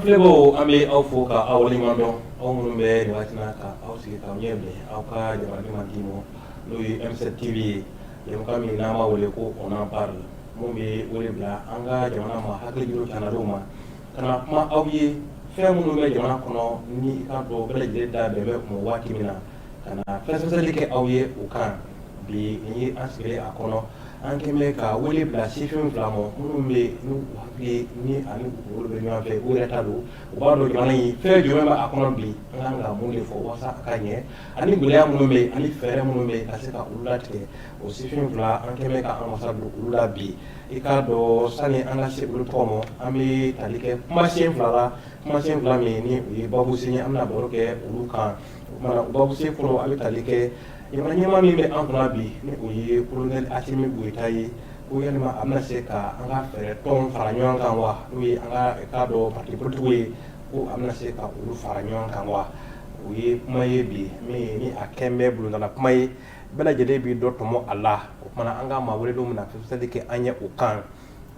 filɛbɔ an bɛ aw fo ka aw waleɲuman dɔn aw minnu bɛ nin waati na ka aw sigi k'aw ɲɛ bilen aw ka jamanaden man di mɔ n'o ye M7 TV ye jamukan min n'an b'a wele ko on en parle mun bɛ wele bila an ka jamana ma hakili juru cannadenw ma ka na kuma aw ye fɛn minnu bɛ jamana kɔnɔ ni i k'a dɔn bɛɛ lajɛlen da bɛn bɛ o ma waati min na ka na fɛsɛfɛsɛli kɛ aw ye o kan bi nin ye an sigilen a kɔnɔ an kɛmɛ ka wele bila sifin fila ma minnu bɛ n'u hakili ni ani kunkolo bɛ ɲɔgɔn fɛ u yɛrɛ ta don u b'a dɔn jamana in fɛn jumɛn bɛ a kɔnɔ bi an kan ka mun de fɔ walasa a ka ɲɛ ani gɛlɛya minnu bɛ yen ani fɛɛrɛ minnu bɛ yen ka se ka olu latigɛ o sifin fila an kɛmɛ ka an wasa don olu la bi i k'a dɔn sani an ka se olu tɔgɔ ma an bɛ tali kɛ kumasen fila la kumasen fila min ni o ye babusen ye an bɛna baro kɛ olu kan o kumana babusen fɔlɔ an bɛ tali kɛ jamana ɲɛmaa min bɛ an kunna bi ni o ye kolonɛli Asimi Goyita ye ko yalima a bɛna se ka an ka fɛɛrɛ tɔn fara ɲɔgɔn kan wa n'o ye an ka k'a dɔn parti politigiw ye ko a bɛna se ka olu fara ɲɔgɔn kan wa o ye kuma ye bi min ni a kɛn bɛ bolodala kuma ye bɛɛ lajɛlen bɛ dɔ tɔmɔ a la o kumana an ka maa wele dɔw bɛna fɛsɛfɛsɛli kɛ an ye o kan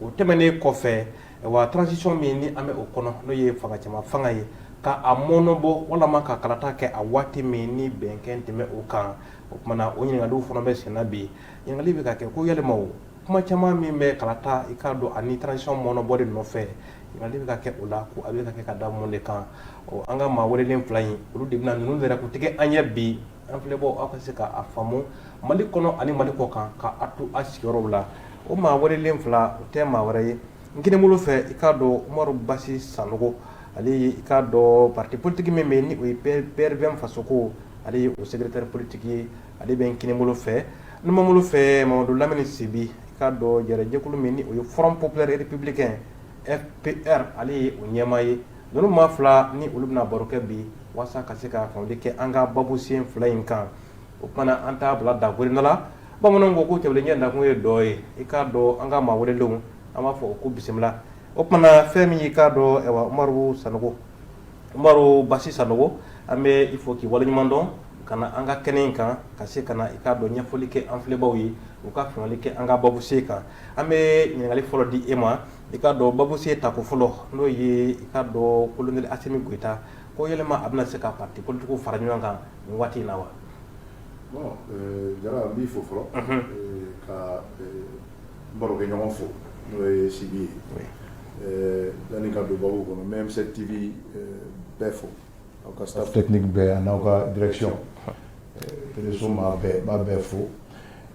o tɛmɛnen kɔfɛ wa transition min ni an bɛ o kɔnɔ n'o ye fanga caman fanga ye ka a mɔnɔbɔ walama ka kalata kɛ a waati min ni bɛnkɛn tɛmɛ o kan o kumana o ɲininkaliw fana bɛ senna bi ɲininkali bɛ ka kɛ ko yalima o kuma caman min bɛ kalata i k'a dɔn ani transition mɔnɔbɔ de nɔfɛ ɲininkali bɛ ka kɛ o la ko a bɛ ka kɛ ka da mun de kan an ka maa welelen fila in olu de bɛna ninnu yɛrɛ k'u tigɛ an ɲɛ bi an filɛbɔ aw ka se ka a faamu Mali kɔnɔ ani Mali kɔ kan ka a to a sigiyɔrɔw la o maa welelen fila o tɛ maa wɛrɛ ye n kini bolo fɛ i k'a dɔn Umaru Basi Sanogo ale ye i k'a dɔn parti politique min bɛ yen ni o ye PRVM fasoko ale ye o secrétaire politique ye ale bɛ n kini bolo fɛ n ma bolo fɛ Mamadou Lamini Sibi i k'a dɔn jɛkulu min ni o ye Front Populaire Républicain FPR ale ye o ɲɛmaa ye ninnu maa fila ni olu bɛna baro kɛ bi walasa ka se ka faamuli kɛ an ka babu sen fila in kan o kumana an t'a bila dagurinda la bamananw ko cɛbilen ɲɛ nakun ye dɔ ye i k'a dɔn an ka maa welelenw an b'a fɔ ko bisimila o kumana fɛn min i k'a dɔn Umaru Basi Sanogo an bɛ i fɔ k'i waleɲuman dɔn ka na an ka kɛnɛ in kan ka se ka na i k'a dɔn ɲɛfɔli kɛ an filɛbaw ye u ka faamuyali kɛ an ka babusen kan an bɛ ɲininkali fɔlɔ di e ma i k'a dɔn babusen tako fɔlɔ n'o ye i k'a dɔn kolonɛli Asimi Goyita ko yɛlɛma a bɛna se ka parti politigiw fara ɲɔgɔn kan nin waati in na wa. Bon, Jara n b'i fo fɔlɔ ka n barokɛɲɔgɔn fo n'o ye Sibi ye yanni ka don babu kɔnɔ n bɛ M7 TV bɛɛ fo aw ka staff technique bɛɛ a n'aw ka direction réseau maa bɛɛ b'a bɛɛ fo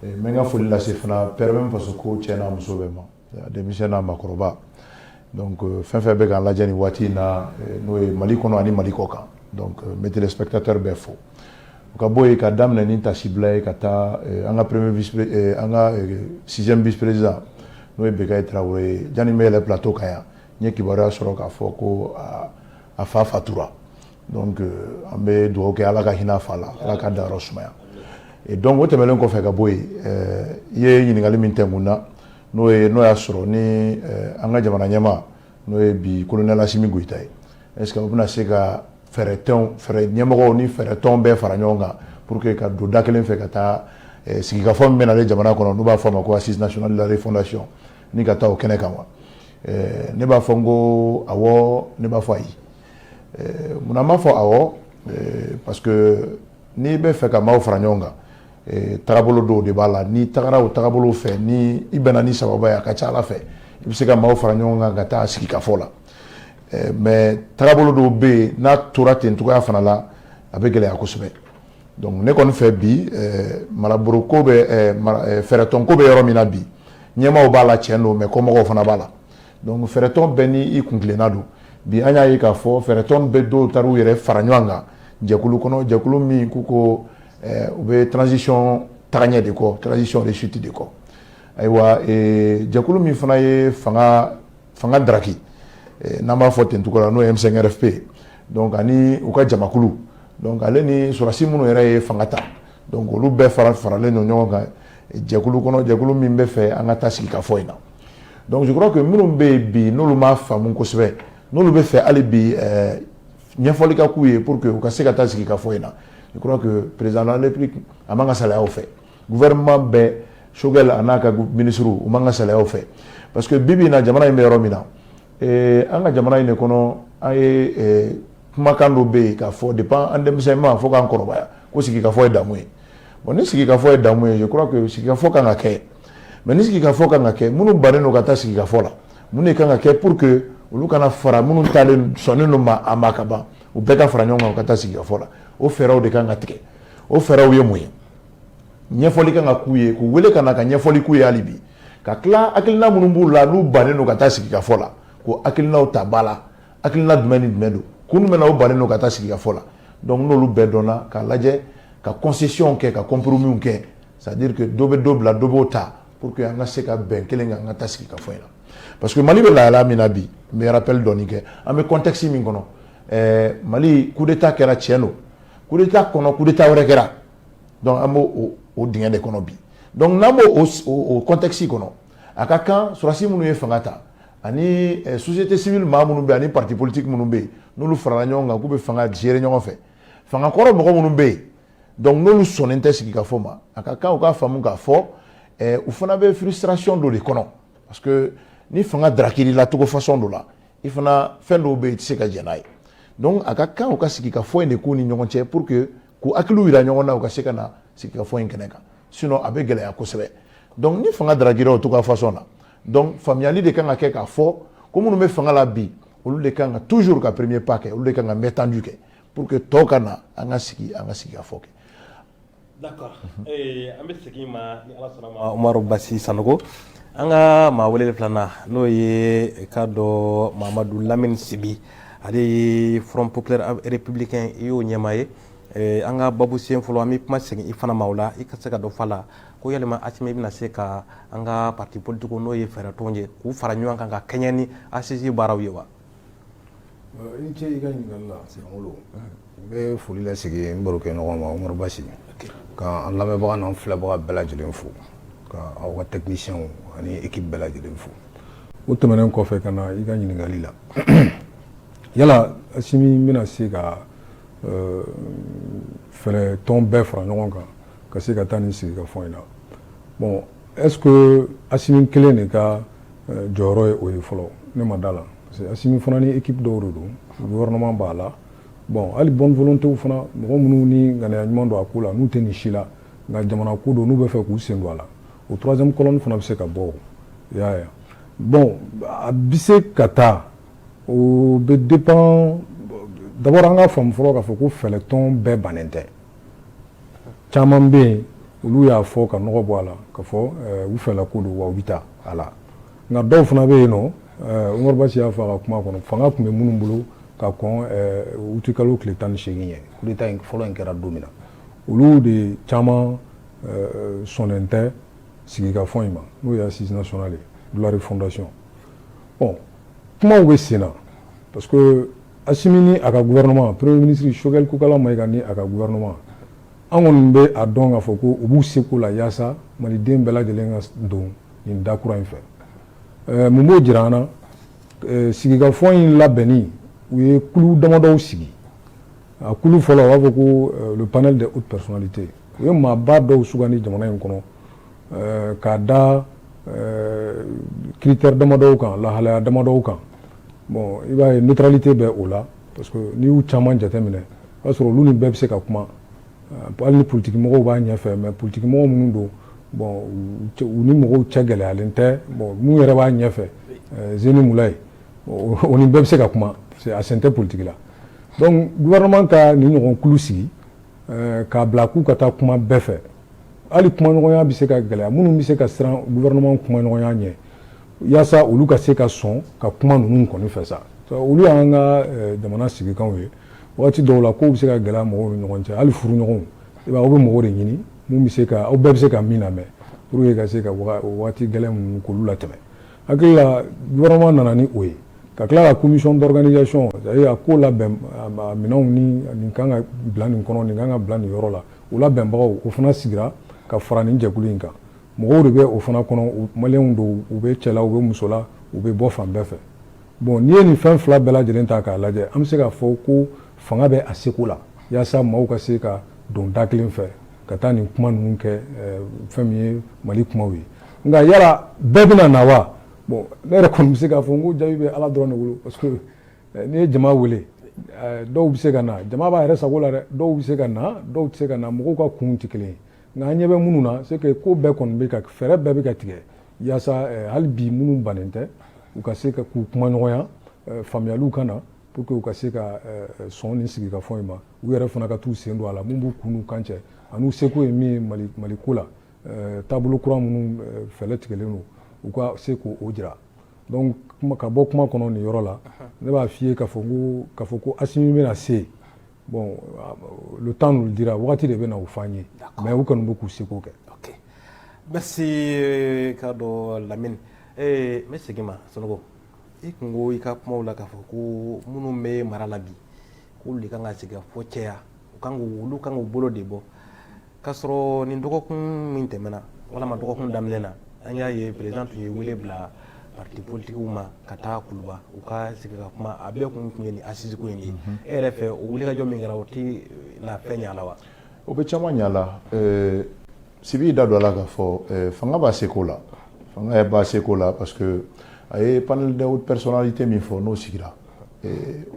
n bɛ n ka foli lase fana PRVM fasoko cɛ n'a muso bɛɛ ma denmisɛn n'a makɔrɔba donc fɛn fɛn bɛ k'an lajɛ nin waati in na n'o ye Mali kɔnɔ ani Mali kɔ kan donc n bɛ téléspectateur bɛɛ fo o ka bɔ yen ka daminɛ ni tasibila ye ka taa an ka premier vice an ka 6e vice président n'o ye Bekayi Tarawele ye janni n bɛ yɛlɛ plateau kan yan n ye kibaruya sɔrɔ k'a fɔ ko a fa fatura donc an bɛ dugawu kɛ Ala ka hinɛ a fa la Ala ka dayɔrɔ sumaya donc o tɛmɛnen kɔfɛ ka bɔ yen i ye ɲininkali min tɛnkun na n'o y'a sɔrɔ ni an ka jamana ɲɛmaa n'o ye bi colonel Asimi Goyita ye est-ce que o bɛna se ka fɛɛrɛ ɲɛmɔgɔw ni fɛɛrɛ tɔn bɛɛ fara ɲɔgɔn kan pour que ka don da kelen fɛ ka taa sigikafɔ min bɛ nalen jamana kɔnɔ n'u b'a fɔ a ma ko assise nationale de la refondation ni ka taa o kɛnɛ kan wa ne b'a fɔ n ko awɔ ne b'a fɔ ayi munna n b'a fɔ awɔ parce que n'i bɛ fɛ ka maaw fara ɲɔgɔn kan tagabolo dɔw de b'a la n'i tagara o tagabolo fɛ ni i bɛnna ni sababa ye a ka ca Ala fɛ i bɛ se ka maaw fara ɲɔgɔn kan ka taa sigikafɔ la mais tagabolo dɔw bɛ yen n'a tora ten cogoya fana la a bɛ gɛlɛya kosɛbɛ donc ne kɔni fɛ bi maraboroko bɛ fɛɛrɛtɔnko bɛ yɔrɔ min na bi ɲɛmaaw b'a la tiɲɛ don mais kɔmɔgɔw fana b'a la donc fɛɛrɛtɔn bɛɛ ni i kuntilenna don bi an y'a ye k'a fɔ fɛɛrɛtɔn bɛ dɔw taara u yɛrɛ fara ɲɔgɔn kan jɛkulu kɔnɔ jɛkulu min k'u ko u bɛ transition tagaɲɛ de kɔ transition réussite de kɔ ayiwa jɛkulu min fana ye fanga daraki n'an b'a fɔ ten cogo la n'o ye M5 RFP donc ani u ka jamakulu donc ale ni sɔrɔsi minnu yɛrɛ ye fanga ta donc olu bɛɛ faralen don ɲɔgɔn kan jɛkulu kɔnɔ jɛkulu min bɛ fɛ an ka taa sigikafɔ in na donc je crois que minnu bɛ yen bi n'olu m'a faamu kosɛbɛ n'olu bɛ fɛ hali bi ɲɛfɔli ka k'u ye pour que u ka se ka taa sigikafɔ in na je crois que président de la République a man ka salaya o fɛ gouvernement bɛɛ Choguel a n'a ka ministres u man ka salaya o fɛ parce que bi bi in na jamana in bɛ yɔrɔ min na an ka jamana in de kɔnɔ an ye kumakan dɔ bɛ yen k'a fɔ depuis an denmisɛnnin fo k'an kɔrɔbaya ko sigikafɔ ye damu ye bon ni sigikafɔ ye damu ye je crois que sigikafɔ kan ka kɛ mais ni sigikafɔ kan ka kɛ minnu bannen don ka taa sigikafɔ la mun de kan ka kɛ pour que olu kana fara minnu talen sɔnnen don a ma ka ban u bɛɛ ka fara ɲɔgɔn kan u ka taa sigikafɔ la o fɛɛrɛw de kan ka tigɛ o fɛɛrɛw ye mun ye ɲɛfɔli kan ka k'u ye k'u wele ka na ka ɲɛfɔli k'u ye hali bi ka tila hakilina minnu b'u la n'u bannen don ka taa sigikafɔ la ko hakilinaw ta ba la hakilina jumɛn ni jumɛn don kun jumɛn na u bannen don ka taa sigikafɔ la donc n'olu bɛɛ dɔnna k'a lajɛ ka concession kɛ ka compromis kɛ c'est à dire que dɔ bɛ dɔ bila dɔ b'o ta pour que an ka se ka bɛn kelen kan an ka taa sigikafɔ in na parce que Mali bɛ lahala min na bi n bɛ rappel dɔɔni kɛ an bɛ contexte min kɔnɔ Mali coup d'état kɛra tiɲɛ don coup d'état kɔnɔ coup d'état wɛrɛ kɛra donc an b'o o dingɛ de kɔnɔ bi donc n'an b'o o contexte kɔnɔ a ka kan sɔrɔdasi minnu ye fanga ta ani société civile maa minnu bɛ yen ani parti politique minnu bɛ yen n'olu farala ɲɔgɔn kan k'u bɛ fanga gérer ɲɔgɔn fɛ fanga kɔrɔ mɔgɔ minnu bɛ yen donc n'olu sɔnnen tɛ sigikafɔ ma a ka kan u k'a faamu k'a fɔ u fana bɛ frustration dɔ de kɔnɔ parce que ni fanga darakir'i la cogo façon dɔ la i fana fɛn dɔw bɛ yen i tɛ se ka jɛn n'a ye donc a ka kan u ka sigikafɔ in de k'u ni ɲɔgɔn cɛ pour que k'u hakiliw yira ɲɔgɔn na u ka se ka na sigikafɔ in kɛnɛ kan sinon a bɛ gɛlɛya kosɛbɛ donc ni fanga darakira o cogo façon na donc faamuyali de kan ka kɛ k'a fɔ ko minnu bɛ fanga la bi olu de kan ka toujours ka premier pas kɛ olu de kan ka main tendue kɛ pour que tɔw ka na an ka sigikafɔ kɛ. D'accord. An bɛ segin ma ni Ala sɔnna ma Umaru Basi Sanogo an ka maa weleli filanan n'o ye ka dɔ Mamadu Lamini Sibi ale ye Front Populaire Républicain i y'o ɲɛmaa ye an ka babu sen fɔlɔ an bɛ kuma segin i fana ma o la i ka se ka dɔ fɔ a la ko yalima Asimi bɛna se ka an ka parti politique n'o ye fɛɛrɛ tɔnw ye k'u fara ɲɔgɔn kan ka kɛɲɛ ni ACC baaraw ye wa. I ni ce i ka ɲininkali la Sankolo n bɛ foli lasigi n barokɛ ɲɔgɔn ma Umaru Basi ka an lamɛnbaga n'an filɛbaga bɛɛ lajɛlen fo ka aw ka techniciens ani équipe bɛɛ lajɛlen fo o tɛmɛnen kɔfɛ ka na i ka ɲininkali la yala Asimi bɛna se ka fɛɛrɛ tɔn bɛɛ fara ɲɔgɔn kan ka se ka taa ni sigikafɔ in na bon est-ce que Asimi kelen de ka jɔyɔrɔ ye o ye fɔlɔ ne ma da la parce que Asimi fana ni équipe dɔw de don gouvernement b'a la bon hali bonne volonté fana mɔgɔ minnu ni ŋaniya ɲuman don a ko la n'u tɛ nin si la nka jamana ko don n'u bɛ fɛ k'u sen don a la o troisième colonne fana bɛ se ka bɔ i y'a ye bon a bɛ se ka taa o bɛ dépend d'abord an ka faamu fɔlɔ k'a fɔ ko fɛɛrɛtɔn bɛɛ bannen tɛ caman bɛ yen olu y'a fɔ ka nɔgɔ bɔ a la ka fɔ u fɛlako don wa u bɛ taa a la nka dɔw fana bɛ yen nɔ Umaru Basi y'a fɔ a ka kuma kɔnɔ fanga tun bɛ minnu bolo ka kɔn uti kalo tile 18 ye coup d'état in fɔlɔ in kɛra don min na olu de caman sɔnnen tɛ sigikafɔ in ma n'o ye assise nationale de la refondation bon kumaw bɛ sen na parce que Asimi ni a ka gouvernement premier ministre Choguel Kokala Mayiga ni a ka gouvernement an kɔni bɛ a dɔn k'a fɔ ko u b'u seko la yaasa maliden bɛɛ lajɛlen ka don nin dakura in fɛ mun b'o jira an na sigikafɔ in labɛnni u ye kulu damadɔw sigi a kulu fɔlɔ u b'a fɔ ko le panel des hautes personnalités u ye maaba dɔw sugandi jamana in kɔnɔ k'a da critère damadɔw kan lahalaya damadɔw kan bon i b'a ye neutralité bɛ o la parce que n'i y'u caman jateminɛ o b'a sɔrɔ olu ni bɛɛ bɛ se ka kuma hali ni politique mɔgɔw b'a ɲɛfɛ mais politique mɔgɔ minnu don bon u ni mɔgɔw cɛ gɛlɛyalen tɛ bon mun yɛrɛ b'a ɲɛfɛ Zeni Mulaye o ni bɛɛ bɛ se ka kuma a sen tɛ politique la donc gouvernement ka nin ɲɔgɔn kulu sigi k'a bila k'u ka taa kuma bɛɛ fɛ hali kumaɲɔgɔnya bɛ se ka gɛlɛya minnu bɛ se ka siran gouvernement kumaɲɔgɔnya ɲɛ yaasa olu ka se ka sɔn ka kuma ninnu kɔni fɛ sa olu y'an ka jamana sigikanw ye waati dɔw la kow bɛ se ka gɛlɛya mɔgɔw ni ɲɔgɔn cɛ hali furuɲɔgɔnw i b'a aw bɛ mɔgɔw de ɲini mun bɛ se ka aw bɛɛ bɛ se ka min lamɛn pour que ka se ka waati gɛlɛn ninnu k'olu latɛmɛ hakili la gouvernement nana ni o ye ka tila ka commission d'organisation c'est-à-dire a ko labɛn a minɛnw ni nin kan ka bila nin kɔnɔ nin kan ka bila nin yɔrɔ la o labɛnbagaw o fana sigira ka fara nin jɛkulu in kan mɔgɔw de bɛ o fana kɔnɔ maliyɛnw don u bɛ cɛ la u bɛ muso la u bɛ bɔ fan bɛɛ fɛ bon n'i ye nin fɛn fila bɛɛ lajɛlen ta k'a lajɛ an bɛ se k'a fɔ ko fanga bɛ a seko la yaasa maaw ka se ka don da kelen fɛ ka taa nin kuma ninnu kɛ fɛn min ye Mali kumaw ye nka yala bɛɛ bɛna na wa bon ne yɛrɛ kɔni bɛ se k'a fɔ n ko jaabi bɛ Ala dɔrɔn de bolo parce que n'i ye jama wele dɔw bɛ se ka na jama b'a yɛrɛ sago la dɛ dɔw bɛ se ka na dɔw tɛ se ka na mɔgɔw ka kun tɛ kelen ye nka an ɲɛ bɛ minnu na c'est que ko bɛɛ kɔni bɛ ka fɛɛrɛ bɛɛ bɛ ka tigɛ yaasa hali bi minnu bannen tɛ u ka se ka k'u kuma ɲɔgɔnya faamuyaliw ka na pour que u ka se ka sɔn nin sigikafɔ in ma u yɛrɛ fana ka t'u sen don a la mun b'u kun n'u kan cɛ an'u seko ye min ye Mali ko la taabolo kura minnu fɛlɛ tigɛlen don u ka se k'o jira donc ka bɔ kuma kɔnɔ nin yɔrɔ la ne b'a f'i ye k'a fɔ ko Assimi bɛna se bon le temps nous le dira wagati de bɛ na o f'an ye mais u kɔni bɛ k'u seko kɛ. Ok, merci k'a dɔn Lamini n bɛ segin ma Sanogo i kun ko i ka kumaw la k'a fɔ ko minnu bɛ mara la bi k'olu de kan ka sigikafɔ cɛya olu kan k'u bolo de bɔ k'a sɔrɔ nin dɔgɔkun min tɛmɛna walama dɔgɔkun daminɛ na an y'a ye président tun ye wele bila parti politikiw ma ka taa Kuluba u ka sigi ka kuma a bɛɛ kun ye nin assise ko in ye e yɛrɛ fɛ o wulikajɔ min kɛra o tɛ na fɛn ɲɛ a la wa? O bɛ caman ɲɛ a la Sibi da don a la k'a fɔ fanga b'a seko la fanga b'a seko la parce que a ye panel de haute personnalité min fɔ n'o sigira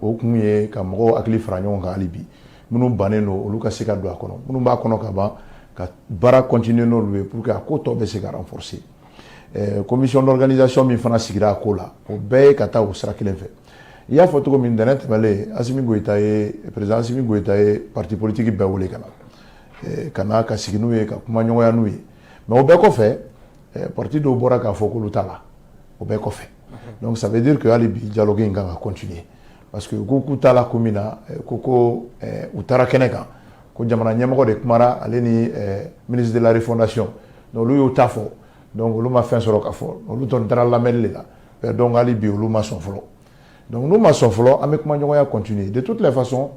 o kun ye ka mɔgɔw hakili fara ɲɔgɔn kan hali bi minnu bannen don olu ka se ka don a kɔnɔ minnu b'a kɔnɔ ka ban ka baara continuer n'olu ye pour que a ko tɔ bɛ se ka renforcer commission d'organisation min fana sigira a ko la o bɛɛ ye ka taa o sira kelen fɛ i y'a fɔ cogo min ntɛnɛn tɛmɛlen Assimi Goïta ye président Assimi Goïta ye parti politique bɛɛ wele ka na ka sigi n'u ye ka kuma ɲɔgɔnya n'u ye mais o bɛɛ kɔfɛ parti dɔw bɔra k'a fɔ k'olu t'a la o bɛɛ kɔfɛ donc ça veut dire que hali bi dialogue in kan ka continuer parce que k'u t'a la ko min na ko u taara kɛnɛ kan ko jamana ɲɛmɔgɔ de kumara ale ni ministre de la refondation donc olu y'o ta fɔ donc olu ma fɛn sɔrɔ ka fɔ olu tɔn taara lamɛnni de la donc hali bi olu ma sɔn fɔlɔ donc n'u ma sɔn fɔlɔ an bɛ kuma ɲɔgɔnya continuer de toutes les façons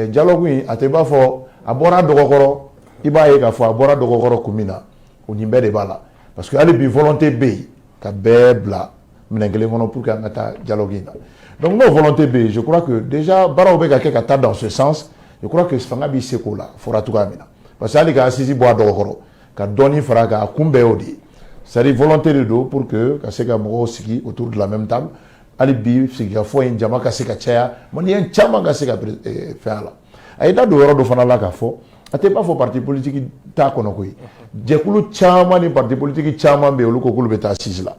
dialogue in a tɛ b'a fɔ a bɔra dɔgɔkɔrɔ i b'a ye k'a fɔ a bɔra dɔgɔkɔrɔ kun min na o nin bɛɛ de b'a la parce que hali bi volonté bɛ yen ka bɛɛ bila minɛn kelen kɔnɔ pour que an ka taa dialogue in na donc n'o volonté bɛ yen je crois que déjà baaraw bɛ ka kɛ ka taa dans ce sens je crois que fanga b'i seko la fɔra cogoya min na parce que hali ka assise bɔ a dɔgɔkɔrɔ ka dɔɔnin fara a kan a kun bɛɛ y'o de ye c'est-à-dire volonté de do pour que ka se ka mɔgɔw sigi autour de la même table hali bi sigikafɔ in jama ka se ka caya maliyɛn caman ka se ka fɛn a la a ye da don yɔrɔ dɔ fana la k'a fɔ a tɛ b'a fɔ parti politique t'a kɔnɔ koyi jɛkulu caman ni parti politique caman bɛ yen olu ko k'olu bɛ taa assise la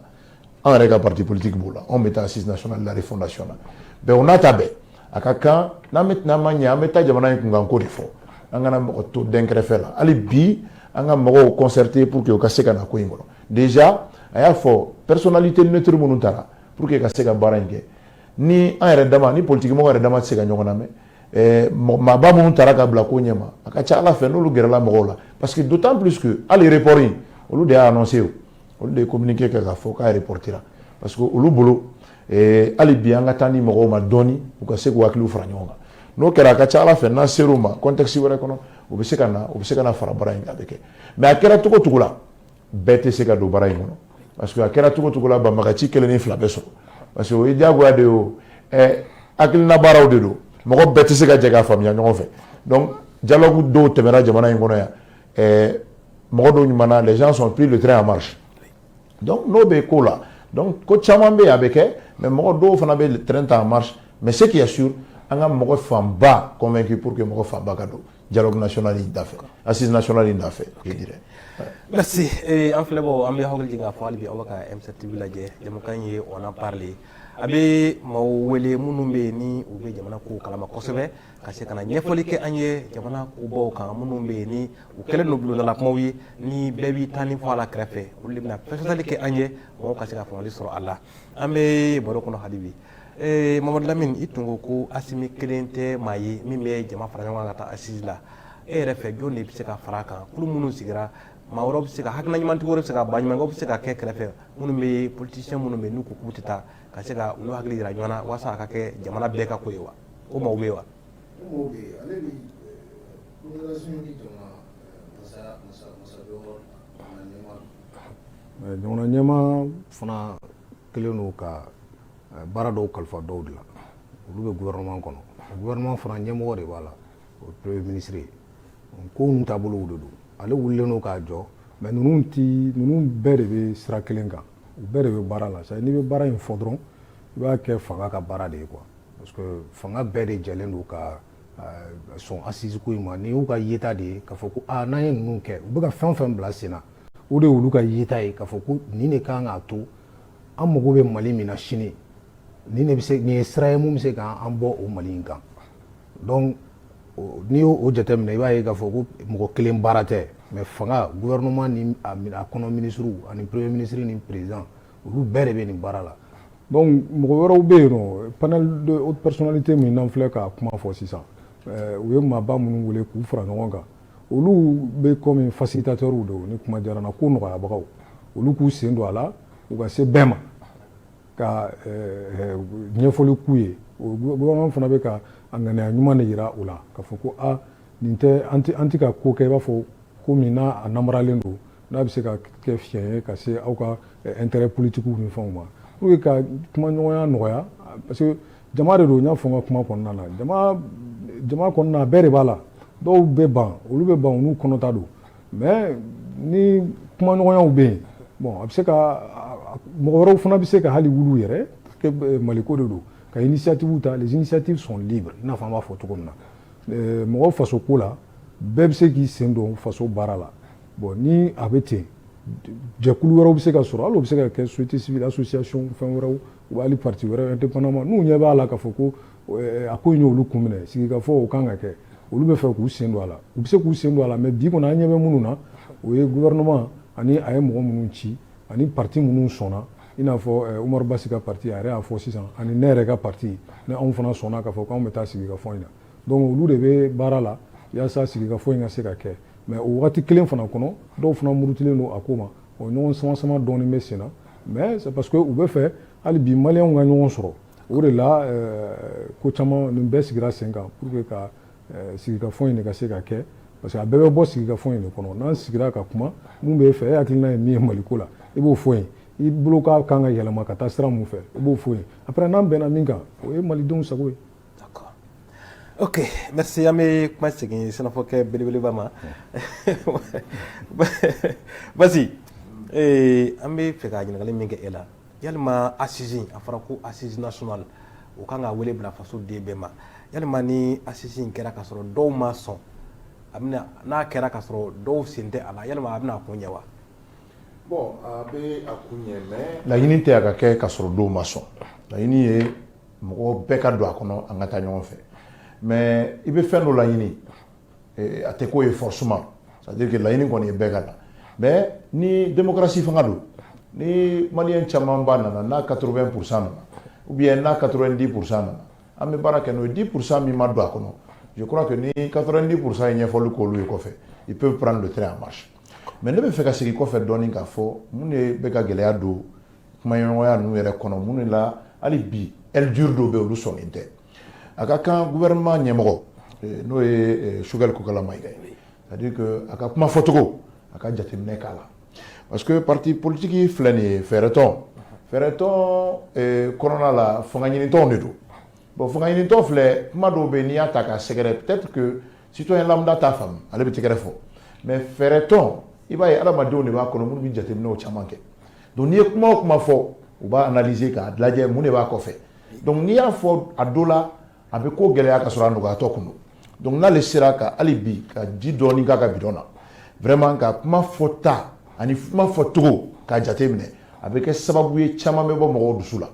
an yɛrɛ ka parti politique b'o la anw bɛ taa assise nationale de la refondation na bɛn o n'a ta bɛɛ a ka kan n'an ma ɲɛ an bɛ taa jamana in kunkanko de fɔ an kana mɔgɔ to dɛnkɛrɛfɛ la hali bi an ka mɔgɔw concerter pour que u ka se ka na ko in kɔnɔ déjà a y'a fɔ personnalité neutre minnu taara pour que ka se ka baara in kɛ ni an yɛrɛ dama ni politique mɔgɔ yɛrɛ dama tɛ se ka ɲɔgɔn lamɛn maaba minnu taara ka bila ko ɲɛma a ka ca ala fɛ n'olu gɛrɛla mɔgɔw la parce que d'autant plus que hali report in olu de y'a annoncé olu de ye communiqué kɛ k'a fɔ k'a reportera parce que olu bolo hali bi an ka taa ni mɔgɔw ma dɔɔni u ka se k'u hakiliw fara ɲɔgɔn kan n'o kɛra a ka ca ala fɛ n'an ser'u ma contexte wɛrɛ kɔnɔ u bɛ se ka na fara baara in kan a bɛ kɛ mais a kɛra cogo cogo la bɛɛ tɛ se ka don baara in kɔnɔ parce que a kɛra cogo cogo la banbagaci kelen ni fila bɛ sɔrɔ parce que o ye diyagoya de ye o hakilina baaraw de don mɔgɔ bɛɛ tɛ se ka jɛ k'a faamuya ɲɔgɔn fɛ donc dialogue dɔw tɛmɛna jamana in kɔnɔ yan mɔgɔ dɔw ɲumanna les gens sont pris le train en marche donc n'o bɛ ko la donc ko caman bɛ yen a bɛ kɛ mais mɔgɔ dɔw fana bɛ le train ta en marche mais ce qui est sûr an ka mɔgɔ fanba convaincu pour que mɔgɔ fanba ka don dialogue national in da fɛ assise nationale in da fɛ je dirais. Merci. En filɛ bɔ an bɛ hakili jigin k'a fɔ hali bi aw bɛ ka M7 TV lajɛ jamukan ye on en parle a bɛ maaw wele minnu bɛ yen ni u bɛ jamana kow kalama kosɛbɛ ka se ka na ɲɛfɔli kɛ an ye jamana kobaw kan minnu bɛ yen ni u kɛlen don bulondala kumaw ye ni bɛɛ b'i tan ni fɔ a la kɛrɛfɛ olu de bɛna fɛsɛsɛli kɛ an ye mɔgɔw ka se ka faamuyali sɔrɔ a la an bɛ baro kɔnɔ hali bi Mamadu Lamini i tun ko Assimi kelen tɛ maa ye min bɛ jama fara ɲɔgɔn kan ka taa assise la e yɛrɛ fɛ jɔn de bɛ se ka fara a kan kulu minnu sigira maa wɛrɛw bɛ se ka hakilina ɲumantigi wɛrɛ bɛ se ka ba ɲumankɛw bɛ se ka kɛ kɛrɛfɛ minnu bɛ politisiyɛn minnu bɛ n'u ko k'u tɛ taa ka se ka olu hakili jira ɲɔgɔn na walasa a ka kɛ jamana bɛɛ ka ko ye wa o maaw bɛ yen wa. o maaw bɛ yen ale ni coordination ni jamana ɲɛmaa fana kelen don ka baara dɔw kalifa dɔw de la olu bɛ gouvernement kɔnɔ gouvernement fana ɲɛmɔgɔ de b'a la o ye premier ministre ye ko ninnu taabolow de don ale wulilen don k'a jɔ mais ninnu bɛɛ de bɛ sira kelen kan u bɛɛ de bɛ baara la c'est n'i bɛ baara in fɔ dɔrɔn i b'a kɛ fanga ka baara de ye quoi parce que fanga bɛɛ de jɛlen don ka sɔn assise ko in ma ni y'u ka yeta de ye k'a fɔ ko n'an ye ninnu kɛ u bɛ ka fɛn o fɛn bila sen na o de y'olu ka yeta ye k'a fɔ ko nin de kan k'a to an mago bɛ Mali min na sini nin ye sira ye mun bɛ se k'an bɔ o Mali in kan donc n'i y'o jateminɛ i b'a ye k'a fɔ ko mɔgɔ kelen baara tɛ mais fanga gouvernement ni a kɔnɔ ministre ani premier ministre ni président olu bɛɛ de bɛ nin baara la. donc mɔgɔ wɛrɛw bɛ yen nɔ panel de haute personnalité min n'an filɛ ka kuma fɔ sisan u ye maaba minnu wele k'u fara ɲɔgɔn kan olu bɛ comme facilitateurs de ni kuma diyara n na ko nɔgɔyabagaw olu k'u sen don a la u ka se bɛɛ ma ka ɲɛfɔli k'u ye o gouvernement fana bɛ ka a ŋaniya ɲuman de jira u la k'a fɔ ko nin tɛ an tɛ ka ko kɛ i b'a fɔ ko min n'a namaralen don n'a bɛ se ka kɛ fiɲɛ ye ka se aw ka intérêt politique ni fɛnw ma pour que ka kumaɲɔgɔnya nɔgɔya parce que jama de don n y'a fɔ n ka kuma kɔnɔna na jama kɔnɔna bɛɛ de b'a la dɔw bɛ ban olu bɛ ban u n'u kɔnɔta don mais ni kumaɲɔgɔnyaw bɛ yen bon a bɛ se ka mɔgɔ wɛrɛw fana bɛ se ka hali wuli u yɛrɛ parce que Maliko de don ka initiative ta les initiatives sont libres i n'a fɔ an b'a fɔ cogo min na mɔgɔ faso ko la bɛɛ bɛ se k'i sen don faso baara la bon ni a bɛ ten jɛkulu wɛrɛw bɛ se ka sɔrɔ hali o bɛ se ka kɛ société civile association fɛn wɛrɛw u bɛ hali parti wɛrɛw indépendamment n'u ɲɛ b'a la k'a fɔ ko a ko in y'olu kun minɛ sigikafɔ o kan ka kɛ olu bɛ fɛ k'u sen don a la u bɛ se k'u sen don a la mais bi kɔni an ɲɛ bɛ minnu na o ye gouvernement ani a ye mɔgɔ minnu ci ani parti minnu sɔnna i n'a fɔ Umaru Basi ka parti a yɛrɛ y'a fɔ sisan ani ne yɛrɛ ka parti ni anw fana sɔnna k'a fɔ k'anw bɛ taa sigikafɔ in na donc olu de bɛ baara la yaasa sigikafɔ in ka se ka kɛ mais o wagati kelen fana kɔnɔ dɔw fana murutilen don a ko ma o ɲɔgɔn sama dɔɔnin bɛ sen na mais c'est parce que u bɛ fɛ hali bi maliyɛnw ka ɲɔgɔn sɔrɔ o de la ko caman nin bɛɛ sigira sen kan pour que ka sigikafɔ in de ka se ka kɛ parce que a bɛɛ bɛ bɔ sigikafɔ in de kɔnɔ n'an sigira ka kuma mun b'e fɛ e hakilina ye min ye Maliko la i b'o fɔ yen i bolo k'a kan ka yɛlɛma ka taa sira mun fɛ i b'o fɔ yen après n'an bɛnna min kan o ye malidenw sago ye. D'accord. Ok, merci an bɛ kuma segin sɛnɛfɔkɛ belebeleba ma Basi an bɛ fɛ ka ɲininkali min kɛ e la yalima assise a fɔra ko assise nationale o kan ka wele bila faso den bɛɛ ma yalima ni assise in kɛra ka sɔrɔ dɔw ma sɔn n'a kɛra ka sɔrɔ dɔw sen tɛ a la yalima a bɛna a kun ɲɛ wa. Bon a bɛ a kun ɲɛ mais laɲini tɛ a ka kɛ ka sɔrɔ dɔw ma sɔn laɲini ye mɔgɔ bɛɛ ka don a kɔnɔ an ka taa ɲɔgɔn fɛ mais i bɛ fɛn dɔ laɲini a tɛ k'o ye forcément c'est à dire que laɲini kɔni ye bɛɛ ka na mais ni démocratie fanga don ni maliyɛn caman ba nana n'a 80% nana ou bien n'a 90% nana an bɛ baara kɛ n'o ye 10% min ma don a kɔnɔ je crois que ni 90% ye ɲɛfɔli k'olu ye kɔfɛ ils peuvent prendre le train en marche mais ne bɛ fɛ ka segin kɔfɛ dɔɔnin k'a fɔ mun de bɛ ka gɛlɛya don kumaɲɔgɔnya ninnu yɛrɛ kɔnɔ mun la hali bi aile dure dɔw bɛ olu sɔnnen tɛ a ka kan gouvernement ɲɛmɔgɔ n'o ye Choguel Kokala Mayiga ye c'est à dire que a ka kuma fɔcogo a ka jateminɛ k'a la parce que parti politique filɛ nin ye fɛɛrɛtɔn kɔnɔna la fanga ɲinitɔnw de don bon fanga ɲinitɔn filɛ kuma dɔw bɛ n'i y'a ta k'a sɛgɛrɛ peut-être que citoyen lambda t'a faamu ale bɛ tɛgɛrɛ fɔ mais fɛɛrɛtɔn i b'a ye adamadenw de b'a kɔnɔ minnu bɛ jateminɛw caman kɛ donc n'i ye kuma o kuma fɔ u b'a analyser k'a lajɛ mun de b'a kɔfɛ donc n'i y'a fɔ a dɔ la a bɛ ko gɛlɛya ka sɔrɔ a nɔgɔyatɔ kun don donc n'ale sera ka hali bi ka ji dɔɔni k'a ka bidɔn na vraiment ka kuma fɔta ani kuma fɔcogo k'a jateminɛ a bɛ kɛ sababu ye caman bɛ bɔ mɔgɔw dusu la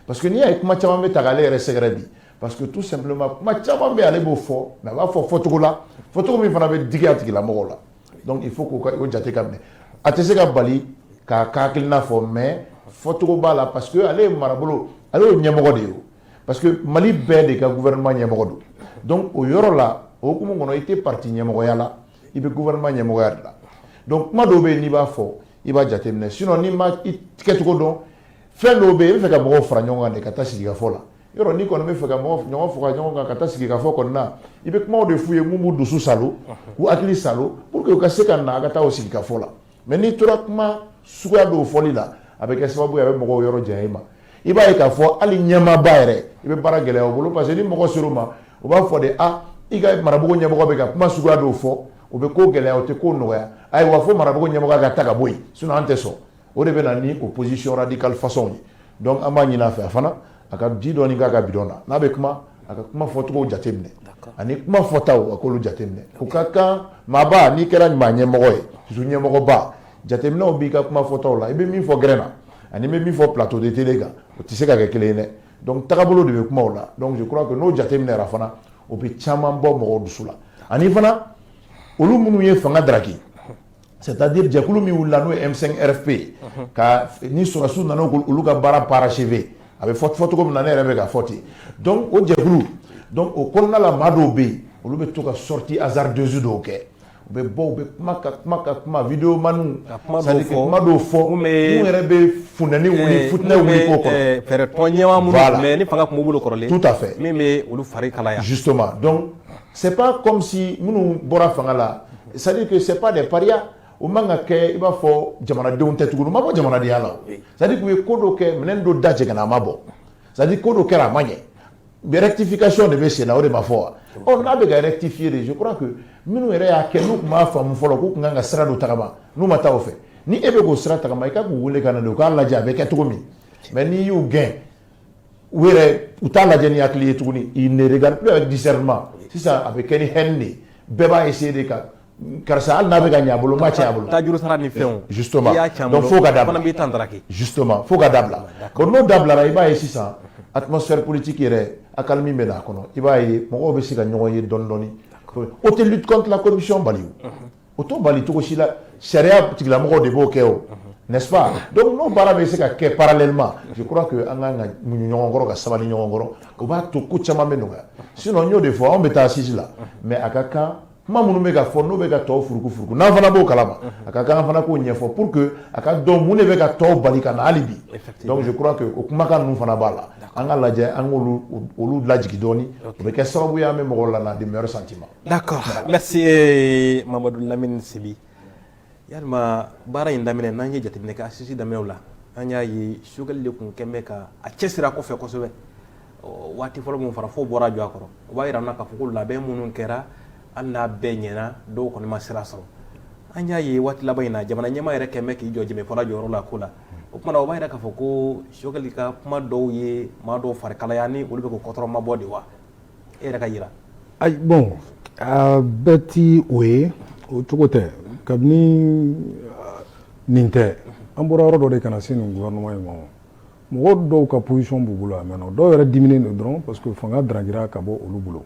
parce que n'i y'a ye kuma caman bɛ ta k'ale yɛrɛ sɛgɛrɛ bi parce que tout simplement kuma caman bɛ ale b'o fɔ mais a b'a fɔ fɔcogo la fɔcogo min fana bɛ digi a tigilamɔgɔw la donc il faut k'o jate ka minɛ a tɛ se ka bali k'a ka hakilina fɔ mais fɔcogo b'a la parce que ale ye marabolo ale ye ɲɛmɔgɔ de ye parce que Mali bɛɛ de ka gouvernement ɲɛmɔgɔ don donc o yɔrɔ la o hukumu kɔnɔ i tɛ parti ɲɛmɔgɔya la i bɛ gouvernement ɲɛmɔgɔya de la donc kuma dɔw bɛ yen n'i b'a fɔ i b'a jateminɛ sinon n'i ma i kɛcogo dɔn fɛn dɔw bɛ yen i bɛ fɛ ka mɔgɔw fara ɲɔgɔn kan de ka taa sigikafɔ la yɔrɔ n'i kɔni bɛ fɛ ka ɲɔgɔn fara ɲɔgɔn kan ka taa sigikafɔ kɔni na i bɛ kumaw de f'u ye mun b'u dusu salo k'u hakili salo pour que u ka se ka na a ka taa o sigikafɔ la mais n'i tora kuma suguya dɔw fɔli la a bɛ kɛ sababu ye a bɛ mɔgɔw yɔrɔ janya i ma i b'a ye k'a fɔ hali ɲɛmaaba yɛrɛ i bɛ baara gɛlɛya o bolo parce que ni mɔgɔ sera o ma u b'a fɔ de i ka marabogo ɲɛmɔgɔ bɛ ka kuma suguya dɔw fɔ o bɛ ko gɛlɛya o tɛ ko nɔgɔya ayiwa fo marabogo ɲɛmɔgɔ ka ta ka bɔ yen sinon an tɛ sɔn o de bɛ na ni opposition radicale façon ye donc an b'a ɲini a fɛ fana a ka ji dɔɔni k'a ka bidon na n'a bɛ kuma a ka kuma fɔcogo jateminɛ ani kuma fɔtaw a k'olu jateminɛ o ka kan maaba n'i kɛra maa ɲɛmɔgɔ ye surtout ɲɛmɔgɔba jateminɛw b'i ka kuma fɔtaw la i bɛ min fɔ gɛrɛn na ani bɛ min fɔ plateau de télé kan o tɛ se ka kɛ kelen ye dɛ donc tagabolo de bɛ kuma o la donc je crois que n'o jateminɛra fana o bɛ caman bɔ mɔgɔw dusu la ani fana olu minnu ye fanga daraki c'est-à-dire jɛkulu min wulila n'o ye M5 RFP ka ni sɔrɔsiw nana olu ka baara parachever a bɛ fɔ cogo min na ne yɛrɛ bɛ ka fɔ ten donc o jɛkulu donc o kɔnɔna la maa dɔw bɛ yen olu bɛ to ka sortie hasardeuse dɔw kɛ u bɛ bɔ u bɛ kuma ka kuma vidéo maniw c'est-à-dire que kuma dɔw fɔ mun yɛrɛ bɛ fundɛni wuli futinɛ wuli k'o kɔnɔ fɛɛrɛ tɔn ɲɛmaa minnu mais ni fanga tun b'u bolo kɔrɔlen tout à fait min bɛ olu fari kalaya justement donc c'est pas comme si minnu bɔra fanga la c'est-à-dire que c'est pas des parias o man ka kɛ i b'a fɔ jamanadenw tɛ tuguni u ma bɔ jamanadenya la c'est-à-dire que u ye ko dɔ kɛ minɛn dɔ da jɛngɛnna a ma bɔ c'est-à-dire ko dɔ kɛra a ma ɲɛ rectification de bɛ sen na o de ma fɔ wa ɔ n'a bɛ ka rectifier de je crois que minnu yɛrɛ y'a kɛ n'u tun b'a faamu fɔlɔ k'u tun kan ka sira dɔ tagama n'u ma taa o fɛ ni e bɛ k'o sira tagama i ka k'u wele ka na de u k'a lajɛ a bɛ kɛ cogo min mais n'i y'u gɛn u yɛrɛ u t'a lajɛ ni hakili ye tuguni ils ne regardent plus avec discernement sisan a bɛ kɛ ni haine de bɛɛ b'a essayer de ka karisa hali n'a bɛ ka ɲɛ a bolo n b'a tiɲɛ a bolo tajuru sara ni fɛnw justement donc fo ka dabila fana b'i tantaraki justement fo ka dabila bon n'o dabilara i b'a ye sisan atmosphère politique yɛrɛ accalmie bɛ na a kɔnɔ i b'a ye mɔgɔw bɛ se ka ɲɔgɔn ye dɔɔni dɔɔni o tɛ lutte contre la corruption bali o t'o bali cogo si la sariya tigilamɔgɔw de b'o kɛ o n'est-ce pas donc n'o baara bɛ se ka kɛ parallèlement je crois que an kan ka muɲu ɲɔgɔn kɔrɔ ka sabali ɲɔgɔn kɔrɔ o b'a to ko caman bɛ nɔgɔya sinon n y'o de fɔ anw bɛ taa assise la mais a ka kan kuma minnu bɛ ka fɔ n'o bɛ ka tɔw furuku n'an fana b'o kalama a ka kan an fana k'o ɲɛfɔ pour que a ka dɔn mun de bɛ ka tɔw bali ka na hali bi donc je crois que o kumakan ninnu fana b'a la an ka lajɛ an k'olu lajigi dɔɔni o bɛ kɛ sababu ye an bɛ mɔgɔw la de meilleurs sentiments. D'accord, merci Mamadou Lamine Sibi. Yalima baara in daminɛ n'an ye jateminɛ kɛ assise daminɛw la an y'a ye Choguel de tun kɛn bɛ ka a cɛsiri a kɔfɛ kosɛbɛ waati fɔlɔ min fara fo bɔra jɔ a kɔrɔ o b'a yira an na k'a fɔ ko labɛn minnu kɛra hali n'a bɛɛ ɲɛna dɔw kɔni ma sira sɔrɔ an y'a ye waati laban in na jamana ɲɛmaa yɛrɛ kɛn bɛ k'i jɔ jɛmɛfɔla jɔyɔrɔ la ko la o kumana o b'a yira k'a fɔ ko Choguel ka kuma dɔw ye maa dɔw fari kalaya ni olu bɛ k'o kɔtɔrɔ mabɔ de wa e yɛrɛ ka yira. Ayi bon a bɛɛ ti o ye o cogo tɛ kabini nin tɛ an bɔra yɔrɔ dɔ de kana se nin gouvernement in ma mɔgɔ dɔw ka position b'u bolo a mɛnna dɔw yɛrɛ diminen don dɔrɔn parce que fanga daragira ka bɔ olu bolo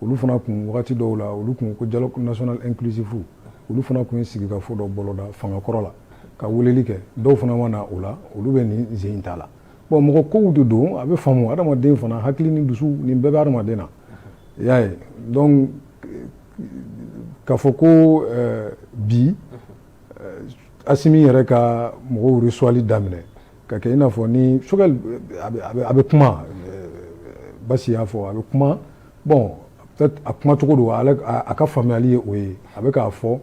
olu fana kun wagati dɔw la olu kun ko dialogue national inclusif olu fana kun ye sigi ka fɔ dɔ bɔlɔda fanga kɔrɔ la ka weleli kɛ dɔw fana ma na o la olu bɛ nin zen ta la bon mɔgɔ kow de don a bɛ faamu adamaden fana hakili ni dusu nin bɛɛ bɛ adamaden na i y'a ye donc k'a fɔ ko bi Assimi yɛrɛ ka mɔgɔw reçoili daminɛ ka kɛ i n'a fɔ ni Choguel a bɛ kuma Basi y'a fɔ a bɛ kuma bon peut-être a kuma cogo don a ka faamuyali ye o ye a bɛ k'a fɔ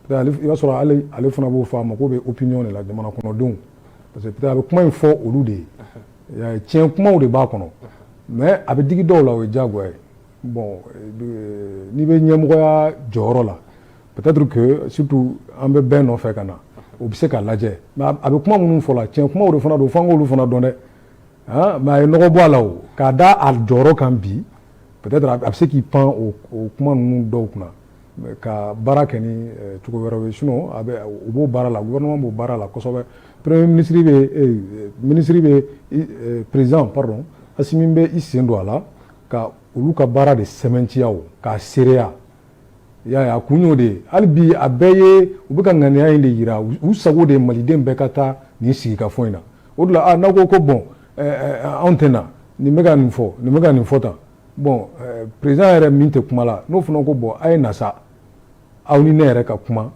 peut-être i b'a sɔrɔ ale fana b'o fɔ a ma k'o bɛ opinion de la jamana kɔnɔdenw parce que peut-être a bɛ kuma in fɔ olu de ye tiɲɛ kumaw de b'a kɔnɔ mais a bɛ digi dɔw la o ye diyagoya ye bon n'i bɛ ɲɛmɔgɔya jɔyɔrɔ la peut-être que surtout an bɛ bɛɛ nɔfɛ ka na o bɛ se ka lajɛ mais a bɛ kuma minnu fɔ la tiɲɛ kumaw de fana don f'an k'olu fana dɔn dɛ mais a ye nɔgɔ bɔ a la o k'a da a jɔyɔrɔ kan bi peut-être a bɛ se k'i pan o kuma ninnu dɔw kunna ka baara kɛ ni cogo wɛrɛw ye sinon u b'o baara la gouvernement b'o baara la kosɛbɛ premier ministre bɛ président pardon Assimi bɛ i sen don a la ka olu ka baara de sɛmɛntiya o k'a seereya i y'a ye a kun y'o de ye hali bi a bɛɛ ye u bɛ ka ŋaniya in de yira u sago de ye maliden bɛɛ ka taa nin sigikafɔ in na o de la n'aw ko bon anw tɛ na nin bɛ ka nin fɔ nin bɛ ka nin fɔ tan bon président yɛrɛ min tɛ kuma la n'o fana ko bon a ye na sa aw ni ne yɛrɛ ka kuma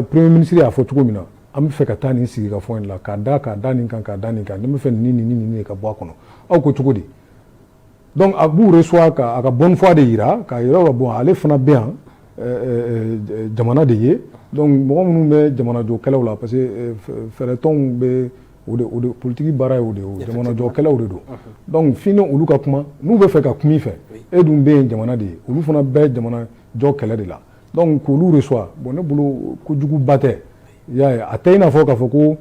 premier ministre y'a fɔ cogo min na an bɛ fɛ ka taa nin sigikafɔ in la k'a da nin kan k'a da nin kan ne bɛ fɛ nin ka bɔ a kɔnɔ aw ko cogo di donc a b'u reçoit a ka bonne foi de yira k'a yira bon ale fana bɛ yan jamana de ye donc mɔgɔ minnu bɛ jamanajɔkɛlaw la parce que fɛɛrɛtɔnw bɛ o de politique baara ye o de ye jamanajɔkɛlaw de don donc fini olu ka kuma n'u bɛ fɛ ka kuma i fɛ e dun bɛ yen jamana de ye olu fana bɛ jamanajɔ kɛlɛ de la donc k'olu reçoit bon ne bolo kojuguba tɛ i y'a ye a tɛ i n'a fɔ k'a fɔ ko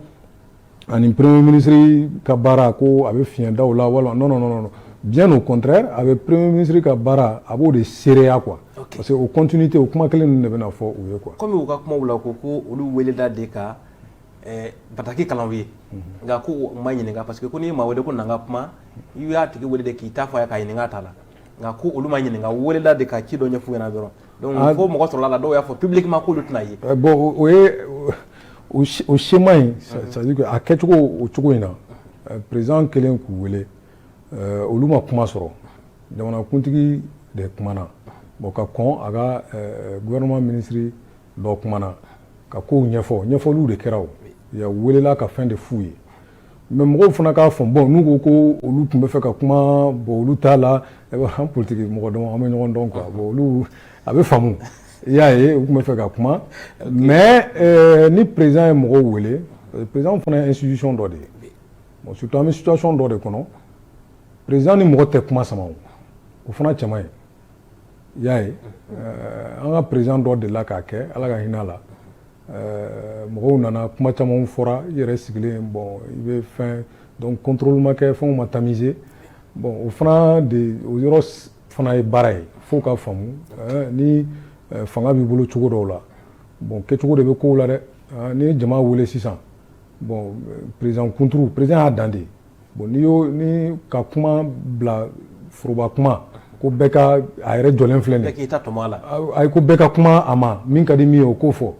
ani premier ministre ka baara ko a bɛ fiɲɛ da o la walima non bien au contraire a bɛ premier ministre ka baara a b'o de seereya quoi parce que o continuité o kuma kelen ninnu de bɛna fɔ u ye quoi. Comme u ka kumaw la ko olu welela de ka bataki kalanw ye nka ko u ma ɲininka parce que ko n'i ma wele ko na n ka kuma i y'a tigi wele de k'i ta fɔ a ye k'a ɲininka a ta la nka ko olu ma ɲininka welela de ka ci dɔ ɲɛf'u ɲɛna dɔrɔn donc fo mɔgɔ sɔrɔla la dɔw y'a fɔ publiquement k'olu tɛna ye. Bon o ye o schéma in c'est à dire que a kɛcogo o cogo in na président kelen k'u wele olu ma kuma sɔrɔ jamanakuntigi de kumana bon ka kɔn a ka gouvernement ministre dɔ kumana ka kow ɲɛfɔliw de kɛra o ya welela ka fɛn de f'u ye mais mɔgɔw fana k'a fɔ bon n'u ko olu tun bɛ fɛ ka kuma bon olu t'a la an politique mɔgɔ dama an bɛ ɲɔgɔn dɔn quoi bon olu a bɛ faamu i y'a ye u tun bɛ fɛ ka kuma mais ni président ye mɔgɔw wele président fana ye institution dɔ de ye bon surtout an bɛ situation dɔ de kɔnɔ président ni mɔgɔ tɛ kuma sama o fana cɛman ye i y'a ye an ka président dɔ delila k'a kɛ ala ka hinɛ a la mɔgɔw nana kuma camanw fɔra i yɛrɛ sigilen bon i bɛ fɛn donc contrôle ma kɛ fɛnw ma tamiser bon o fana de o yɔrɔ fana ye baara ye fo ka faamu ni fanga b'i bolo cogo dɔw la bon kɛcogo de bɛ kow la dɛ ni ye jama wele sisan bon président kunturu président y'a dan de bon ni ka kuma bila foroba kuma ko bɛɛ ka a yɛrɛ jɔlen filɛ nin ye bɛɛ k'i ta tɔmɔ a la ayi ko bɛɛ ka kuma a ma min ka di min ye o k'o fɔ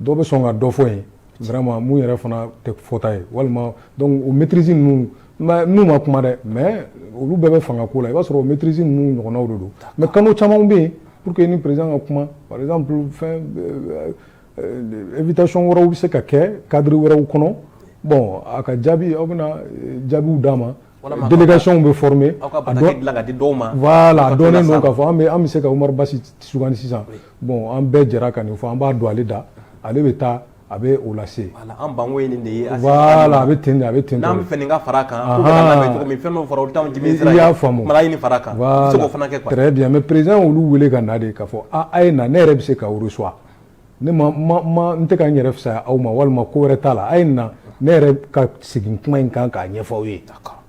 dɔ bɛ sɔn ka dɔ fɔ yen vraiment mun yɛrɛ fana tɛ fɔta ye walima donc o maîtrise ninnu n'u ma kuma dɛ mais olu bɛɛ bɛ fanga ko la i b'a sɔrɔ o maîtrise ninnu ɲɔgɔnnaw de don mais canaux camanw bɛ yen pour que ni président ka kuma par exemple fɛn invitation wɛrɛw bɛ se ka kɛ cadre wɛrɛw kɔnɔ bon a ka jaabi aw bɛna jaabiw d'a ma délégation bɛ former aw ka bataki dilan ka di dɔw ma voilà a dɔnnen don k'a fɔ an bɛ se ka Umaru Basi sugandi sisan bon an bɛɛ jɛra ka nin fɔ an b'a don ale da ale bɛ taa a bɛ o lase an banko ye nin de ye voilà a bɛ ten de a bɛ ten n'an bɛ fɛ nin ka fara a kan pour que ka labɛn cogo min fɛn dɔw fara olu t'anw jimi sira ye i y'a faamu mara ɲini fara a kan i bɛ se k'o fana kɛ quoi très bien mais président olu wele ka na de k'a fɔ a ye na ne yɛrɛ bɛ se k'aw reçoit ne ma n tɛ ka n yɛrɛ fisaya aw ma walima ko wɛrɛ t'a la a ye na ne yɛrɛ ka segin kuma in kan k'a ɲɛfɔ aw ye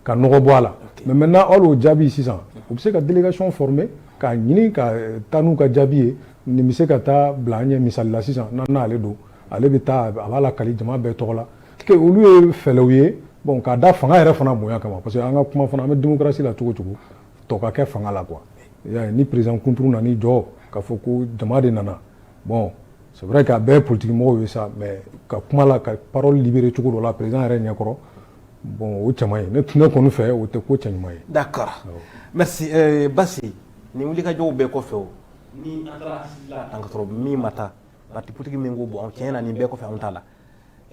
ka nɔgɔ bɔ a la mais maintenant hali o jaabi sisan u bɛ se ka délégation former k'a ɲini ka taa n'u ka jaabi ye nin bɛ se ka taa bila an ɲɛ misali la sisan n'ale don ale bɛ taa a b'a lakali jama bɛɛ tɔgɔ la que olu ye fɛlɛw ye bon k'a da fanga yɛrɛ fana bonya kama parce que an ka kuma fana an bɛ démocratie la cogo cogo tɔ ka kɛ fanga la quoi ni président kunturu nan'i jɔ k'a fɔ ko jama de nana bon c'est vrai k'a bɛɛ politique mɔgɔw ye sa mais ka kuma la ka parole libérée cogo dɔ la président yɛrɛ ɲɛkɔrɔ bon o cɛman ye ne kɔni fɛ o tɛ ko cɛ ɲuman ye. d'accord merci Basi nin wulikajɔw bɛɛ kɔfɛ o ni an taara la tan ka sɔrɔ min ma taa parti politique min ko bon tiɲɛ na nin bɛɛ kɔfɛ anw t'a la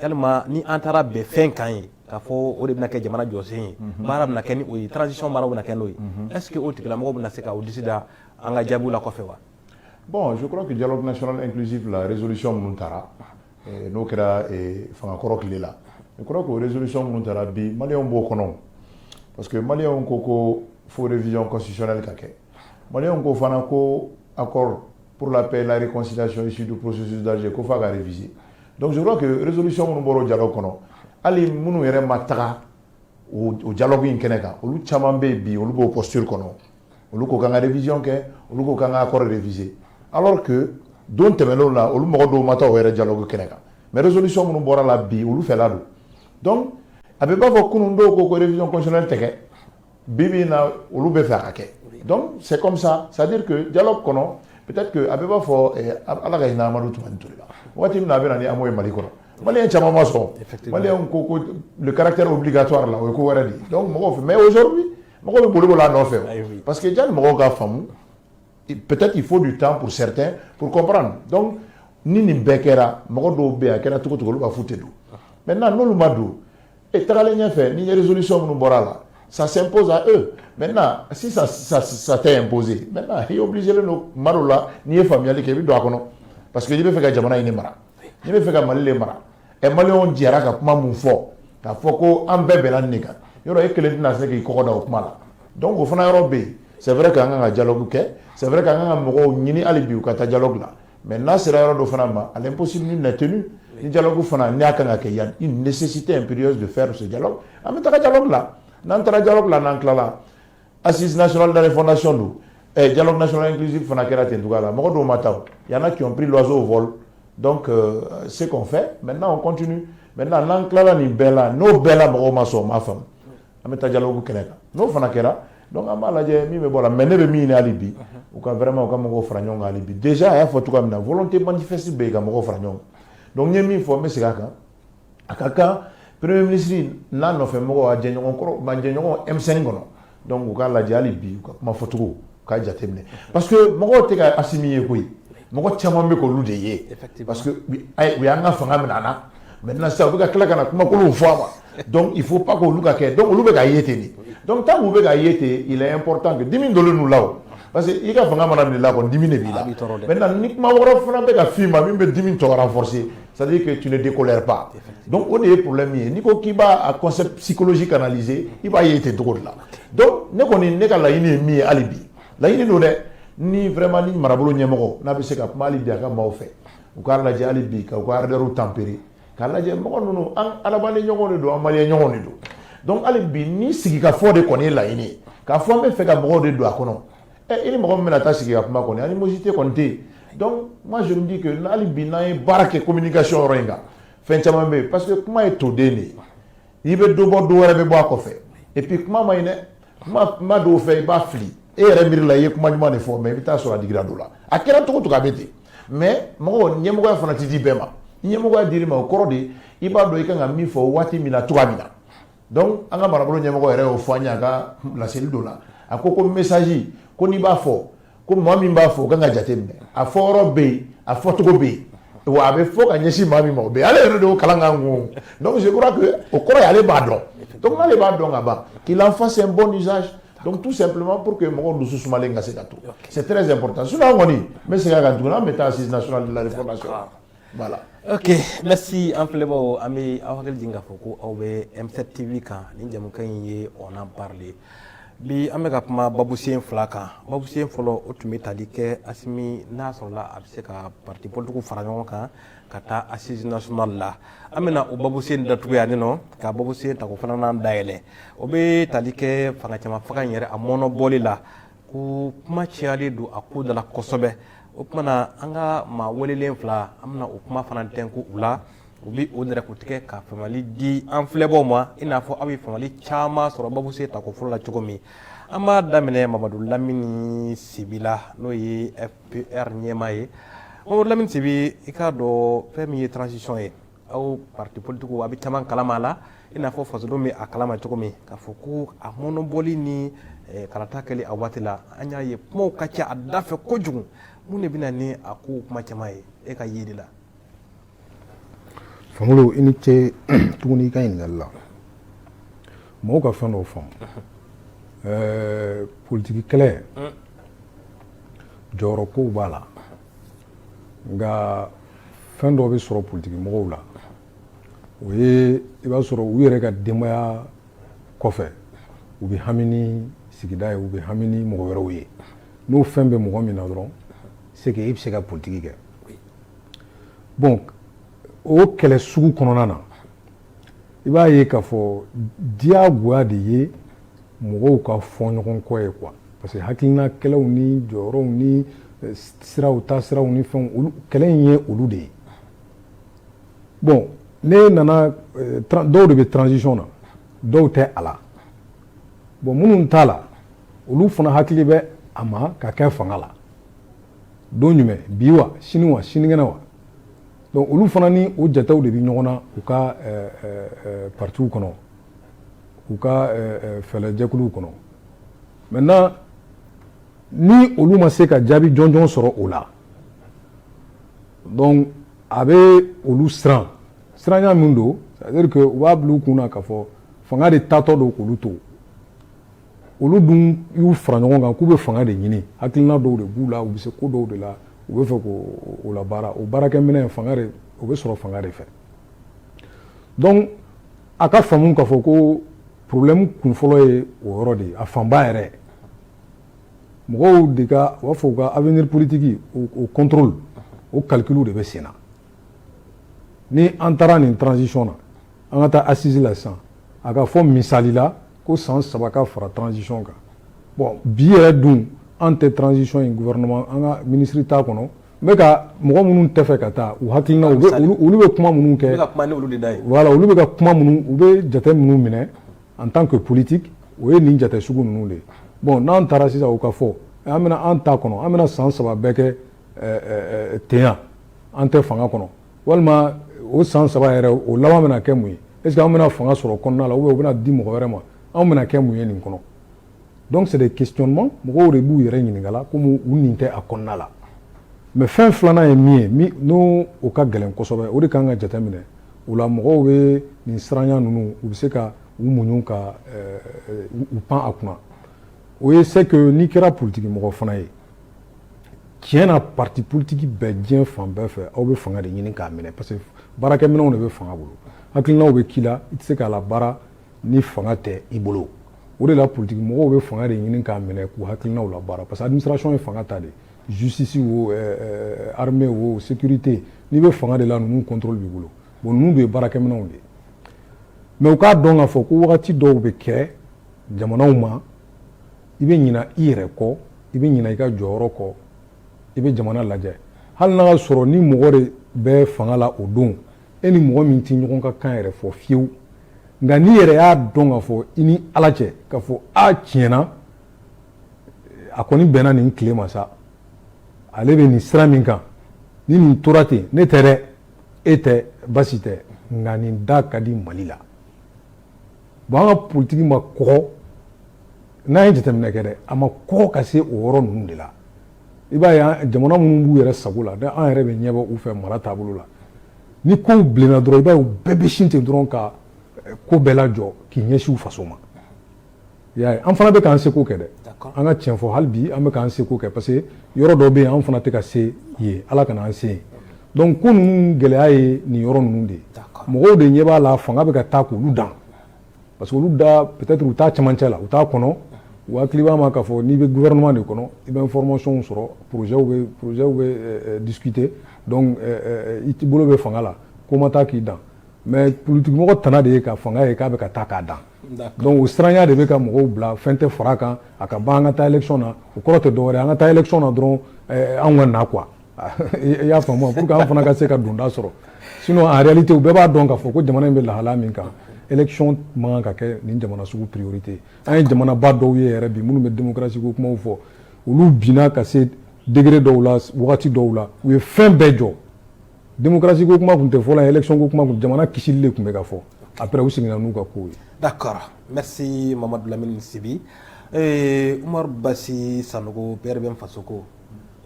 yalima ni an taara bɛn fɛn kan ye k'a fɔ o de bɛna kɛ jamana jɔsen ye baara bɛna kɛ ni o ye transition baaraw bɛna kɛ n'o ye est ce que o tigilamɔgɔw bɛna se k'o disi da an ka jaabiw la kɔfɛ wa. Bon, je crois que dialogue national inclusif la résolution minnu taara n'o kɛra fangakɔrɔ tile la je crois que résolution minnu taara bi maliyɛnw b'o kɔnɔ parce que maliyɛnw ko fo révision constitutionnelle ka kɛ maliyɛnw ko fana ko accord pour la paix et la réconciliation issue du processus d'Alger ko f'a ka réviser donc je crois que résolution minnu bɔra o dialogue kɔnɔ hali minnu yɛrɛ ma taga o dialogue in kɛnɛ kan olu caman bɛ yen bi olu b'o posture kɔnɔ olu ko k'an ka révision kɛ olu ko k'an ka accord réviser alors que don tɛmɛnenw la olu mɔgɔ dɔw ma taa o yɛrɛ dialogue kɛnɛ kan mais résolution minnu bɔra la bi olu fɛla don donc a bɛ b'a fɔ kunun dɔw ko révision constitutionnelle tɛ kɛ bi bi in na olu bɛ fɛ a ka kɛ donc c'est comme ça c'est à dire que dialogue kɔnɔ peut-être que a bɛ b'a fɔ ala ka hinɛ Amadu Tumani Ture la waati min na a bɛ na ni amour ye Mali kɔnɔ maliyɛn caman ma sɔn maliyɛnw ko le caractère obligatoire la o ye ko wɛrɛ de ye donc mɔgɔw fɛ mais aujourd'hui mɔgɔw bɛ boli boli a nɔfɛ parce que jani mɔgɔw ka faamu peut-être il faut du temps pour certains pour comprendre donc ni nin bɛɛ kɛra mɔgɔ dɔw bɛ yen a kɛra cogo cogo olu b'a fɔ tɛ don maintenant n'olu ma don tagalen ɲɛfɛ ni résolution minnu bɔra la ça s'impose à eux maintenant si ça t'est imposé maintenant i obligé len don kuma dɔw la n'i ye faamuyali kɛ i bɛ don a kɔnɔ parce que i bɛ fɛ ka jamana in de mara n'i bɛ fɛ ka Mali de mara maliyɛnw jɛra ka kuma mun fɔ k'a fɔ ko an bɛɛ bɛnna nin de kan yɔrɔ e kelen tɛna se k'i kɔkɔ da o kuma la donc o fana yɔrɔ bɛ yen c'est vrai qu'an kan ka dialogue kɛ c'est vrai qu'an kan ka mɔgɔw ɲini hali bi u ka taa dialogue la mais n'a sera yɔrɔ dɔ fana ma à l'impossible nul n'est tenu ni dialogue fana ni aka il y a une nécessité impérieuse de faire ce dialogue en même temps dialogue là n'en dialogue là n'en clala assise nationale de la fondation do dialogue national inclusif fana kera tendugala moko do mataw il y en a qui ont pris l'oiseau au vol donc ce qu'on fait maintenant on continue maintenant n'en clala ni bella no bella moko maso ma femme en même temps dialogue keneka no fana kera donc on m'a dit mi me bola mais ne be mi ni alibi ou ka vraiment ka moko franyon alibi déjà il faut tout comme na volonté manifeste be ka moko franyon donc ñe mi fo me sigaka akaka premier ministre na no fe moko a jenyo ko ba jenyo M5 ngono donc ka la jali bi ma fotugo ka jatemne parce que moko te ka asimiye koy moko chama be ko lude ye parce que wi anga fanga menana maintenant ça vous ka kala kana kuma ko lu fama donc il faut pas que lu ka ke donc lu be ka yete ni donc tant vous be ka yete il est important que 10 000 dollars nous là parce que il ka fanga mana là ko 10 000 bi là maintenant ni kuma woro fana be ka fima mi be 10 000 to renforcer ça veut dire que tu ne décolères pas donc on est problème ni ko ki ba a concept psychologique analysé il va yete to là donc ne ko ni ne ka la ini mi alibi la ini do de ni vraiment ni marabolo nyemoko na be se ka kuma alibi aka ma fait ou ka la jali bi ka ko arderu tempérer ka la je mo nunu an alabani nyogone do amali nyogone do donc alibi ni sigi ka fo de koni la ini ka fo me fe ka mo de do akono il mo me na ta sigi ka kuma koni animosité konté donc moi je me dis que alibi na e barake communication renga fen chama be parce que kuma e to deni ibe do bo do wala be bo akofe et puis kuma ma ine ma do fe ba fli e remir la ye kuma nyuma ne fo mais bita so la digra do la akira to ka beti mais mo nyemo ko fana tidi bema nyemo ko diri ma ko de iba do ikanga mi fo wati mina to mina donc anga marabolo nyemo ko ere o fanya ga la cellule do la akoko message ko ni ba fo ko mami ba fo kanga jatembe a foro be a foto be wa be fo ka nyesi mami mo be ale do kalanga ngo donc je crois que au corps aller ba don donc aller ba don aba qu'il en fasse un bon usage donc tout simplement pour que mon dossier soit malenga c'est tout c'est très important cela on dit mais c'est quand on a méta assise nationale de la réformation voilà ok merci amplement ami awakal jinga foko awbe M7 TV kan ni jamu kan yi on en parler bi amega kuma babusien flaka babusien folo otumita dike asimi na sola abse ka parti politique farañon kan kata assise nationale la amena o babusien datu ya no ka babusien ta ko fana nan dayele o be talike fanga chama faka nyere amono bolila ku kuma chiali du akuda la kosobe o kuma anga ma welelen fla amna o kuma fana tenku ula ubi odere kutike ka famali di en flebo moi ina fo abi famali chama soro babu se ta ko fula chokomi ama damine Mamadou Lamini Sibila no yi FPR nyemaye Mamadou Lamini Sibi ikado femi transition e au parti politique abi chama kalamala ina fo faso mi akalama chokomi ka foku amono boli ni karata kali awatila anya ye mo kacha adafe kojugu mune binani aku kuma chamaye e ka yidila Famolo inite tuguni ka ingalla mo ka fando fam politique clair joro ko bala nga fando be soro politique mo la we iba soro u yere ka demaya kofe u bi hamini sigida u bi hamini mo wero ye no fembe mo mi na dron c'est que ibse ka politique ke bon o kɛlɛ sugu kɔnɔna na i b'a ye k'a fɔ diyagoya de ye mɔgɔw ka fɔ ɲɔgɔn kɔ ye quoi parce que hakilina kɛlɛw ni jɔyɔrɔw ni siraw taasiraw ni fɛnw olu kɛlɛ in ye olu de ye bon ne nana dɔw de bɛ transition na dɔw tɛ a la bon minnu t'a la olu fana hakili bɛ a ma ka kɛ fanga la don jumɛn bi wa sinikɛnɛ wa donc olu fana ni o jataw de bi ɲɔgɔn na u ka partiw kɔnɔ u ka fɛlɛjɛkuluw kɔnɔ maintenant ni olu ma se ka jaabi jɔnjɔn sɔrɔ o la donc a bɛ olu siranya min don c'est à dire que u b'a bila u kun na k'a fɔ fanga de taatɔ don k'olu to olu dun y'u fara ɲɔgɔn kan k'u bɛ fanga de ɲini hakilina dɔw de b'u la u bɛ se ko dɔw de la u bɛ fɛ k'o la baara o baarakɛminɛ fanga de o bɛ sɔrɔ fanga de fɛ donc a ka faamu k'a fɔ ko problème kun fɔlɔ ye o yɔrɔ de ye a fanba yɛrɛ mɔgɔw de ka u b'a fɔ u ka avenir politique o contrôle o calcul de bɛ sen na ni an taara nin transition na an ka taa assise la sisan a ka fɔ misali la ko san 3 ka fara transition kan bon bi yɛrɛ dun an tɛ transition in gouvernement an ka ministre t'a kɔnɔ n bɛ ka mɔgɔ minnu tɛ fɛ ka taa u hakilina olu bɛ kuma minnu kɛ voilà olu bɛ ka kuma minnu u bɛ jate minnu minɛ en tant que politique o ye nin jate sugu ninnu de ye bon n'an taara sisan o ka fɔ an bɛna an ta kɔnɔ an bɛna san 3 bɛɛ kɛ ten yan an tɛ fanga kɔnɔ walima o san 3 yɛrɛ o laban bɛna kɛ mun ye est ce que an bɛna fanga sɔrɔ kɔnɔna la ou bien o bɛna di mɔgɔ wɛrɛ ma an bɛna kɛ mun ye nin kɔnɔ donc c'est des questionnements mɔgɔw de b'u yɛrɛ ɲininka la komi u nin tɛ a kɔnɔna la mais fɛn filanan ye min ye n'o o ka gɛlɛn kosɛbɛ o de kan ka jate minɛ o la mɔgɔw bɛ nin siranya ninnu u bɛ se ka u muɲu ka u pan a kunna o ye c'est que n'i kɛra politiki mɔgɔ fana ye tiɲɛ na parti politique bɛɛ diɲɛ fan bɛɛ fɛ aw bɛ fanga de ɲini k'a minɛ parce que baarakɛminɛnw de bɛ fanga bolo hakilinaw bɛ k'i la i tɛ se k'a la baara ni fanga tɛ i bolo o de la politiki mɔgɔw bɛ fanga de ɲini k'a minɛ k'u hakilinaw la baara parce que administration ye fanga ta de justice o armée o sécurité n'i bɛ fanga de la ninnu contrôle b'i bolo bon ninnu de ye baarakɛminɛnw de ye mais u k'a dɔn k'a fɔ ko wagati dɔw bɛ kɛ jamanaw ma i bɛ ɲina i yɛrɛ kɔ i bɛ ɲina i ka jɔyɔrɔ kɔ i bɛ jamana lajɛ hali n'a y'a sɔrɔ ni mɔgɔ de bɛ fanga la o don e ni mɔgɔ min tɛ ɲɔgɔn ka kan yɛrɛ fɔ fiyewu nka n'i yɛrɛ y'a dɔn k'a fɔ i ni ala cɛ k'a fɔ a tiɲɛna a kɔni bɛnna nin tile ma sa ale bɛ nin sira min kan ni nin tora ten ne tɛ dɛ e tɛ basi tɛ nka nin da ka di Mali la bon an ka politiki ma kɔgɔ n'an ye jateminɛ kɛ dɛ a ma kɔgɔ ka se o yɔrɔ ninnu de la i b'a ye jamana minnu b'u yɛrɛ sago la an yɛrɛ bɛ ɲɛ bɔ u fɛ mara taabolo la ni kow bilenna dɔrɔn i b'a ye u bɛɛ bɛ sin ten dɔrɔn ka ko bɛɛ lajɔ k'i ɲɛsin u faso ma i y'a ye an fana bɛ k'an seko kɛ dɛ an ka tiɲɛ fɔ hali bi an bɛ k'an seko kɛ parce que yɔrɔ dɔ bɛ yen an fana tɛ ka se yen ala kana an se yen donc ko ninnu gɛlɛya ye nin yɔrɔ ninnu de ye mɔgɔw de ɲɛ b'a la fanga bɛ ka taa k'olu dan parce que olu da peut-être u t'a cɛmancɛ la u t'a kɔnɔ u hakili b'a ma k'a fɔ n'i bɛ gouvernement de kɔnɔ i bɛ information sɔrɔ projet bɛ discuter donc i bolo bɛ fanga la ko ma taa k'i dan mais politique mɔgɔ tana de ye ka fanga ye k'a bɛ ka taa k'a dan donc o siranya de bɛ ka mɔgɔw bila fɛn tɛ fara kan a ka ban an ka taa élection na o kɔrɔ tɛ dɔwɛrɛ an ka taa élection na dɔrɔn anw ka na quoi i y'a faamu pour que an fana ka se ka donda sɔrɔ sinon en réalité u bɛɛ b'a dɔn k'a fɔ ko jamana in bɛ lahalaya min kan élection man ka kɛ nin jamana sugu priorité an ye jamanaba dɔw ye yɛrɛ bi minnu bɛ démocratie ko kumaw fɔ olu binna ka se degré dɔw la wagati dɔw la u ye fɛn bɛɛ jɔ démocratie ko kuma tun tɛ fɔlɔ élection ko kuma tun jamana kisili de tun bɛ ka fɔ après u seginna n'u ka kow ye. D'accord, merci Mamadou Lamine Sibi. Umar Basi Sanogo père bɛ faso ko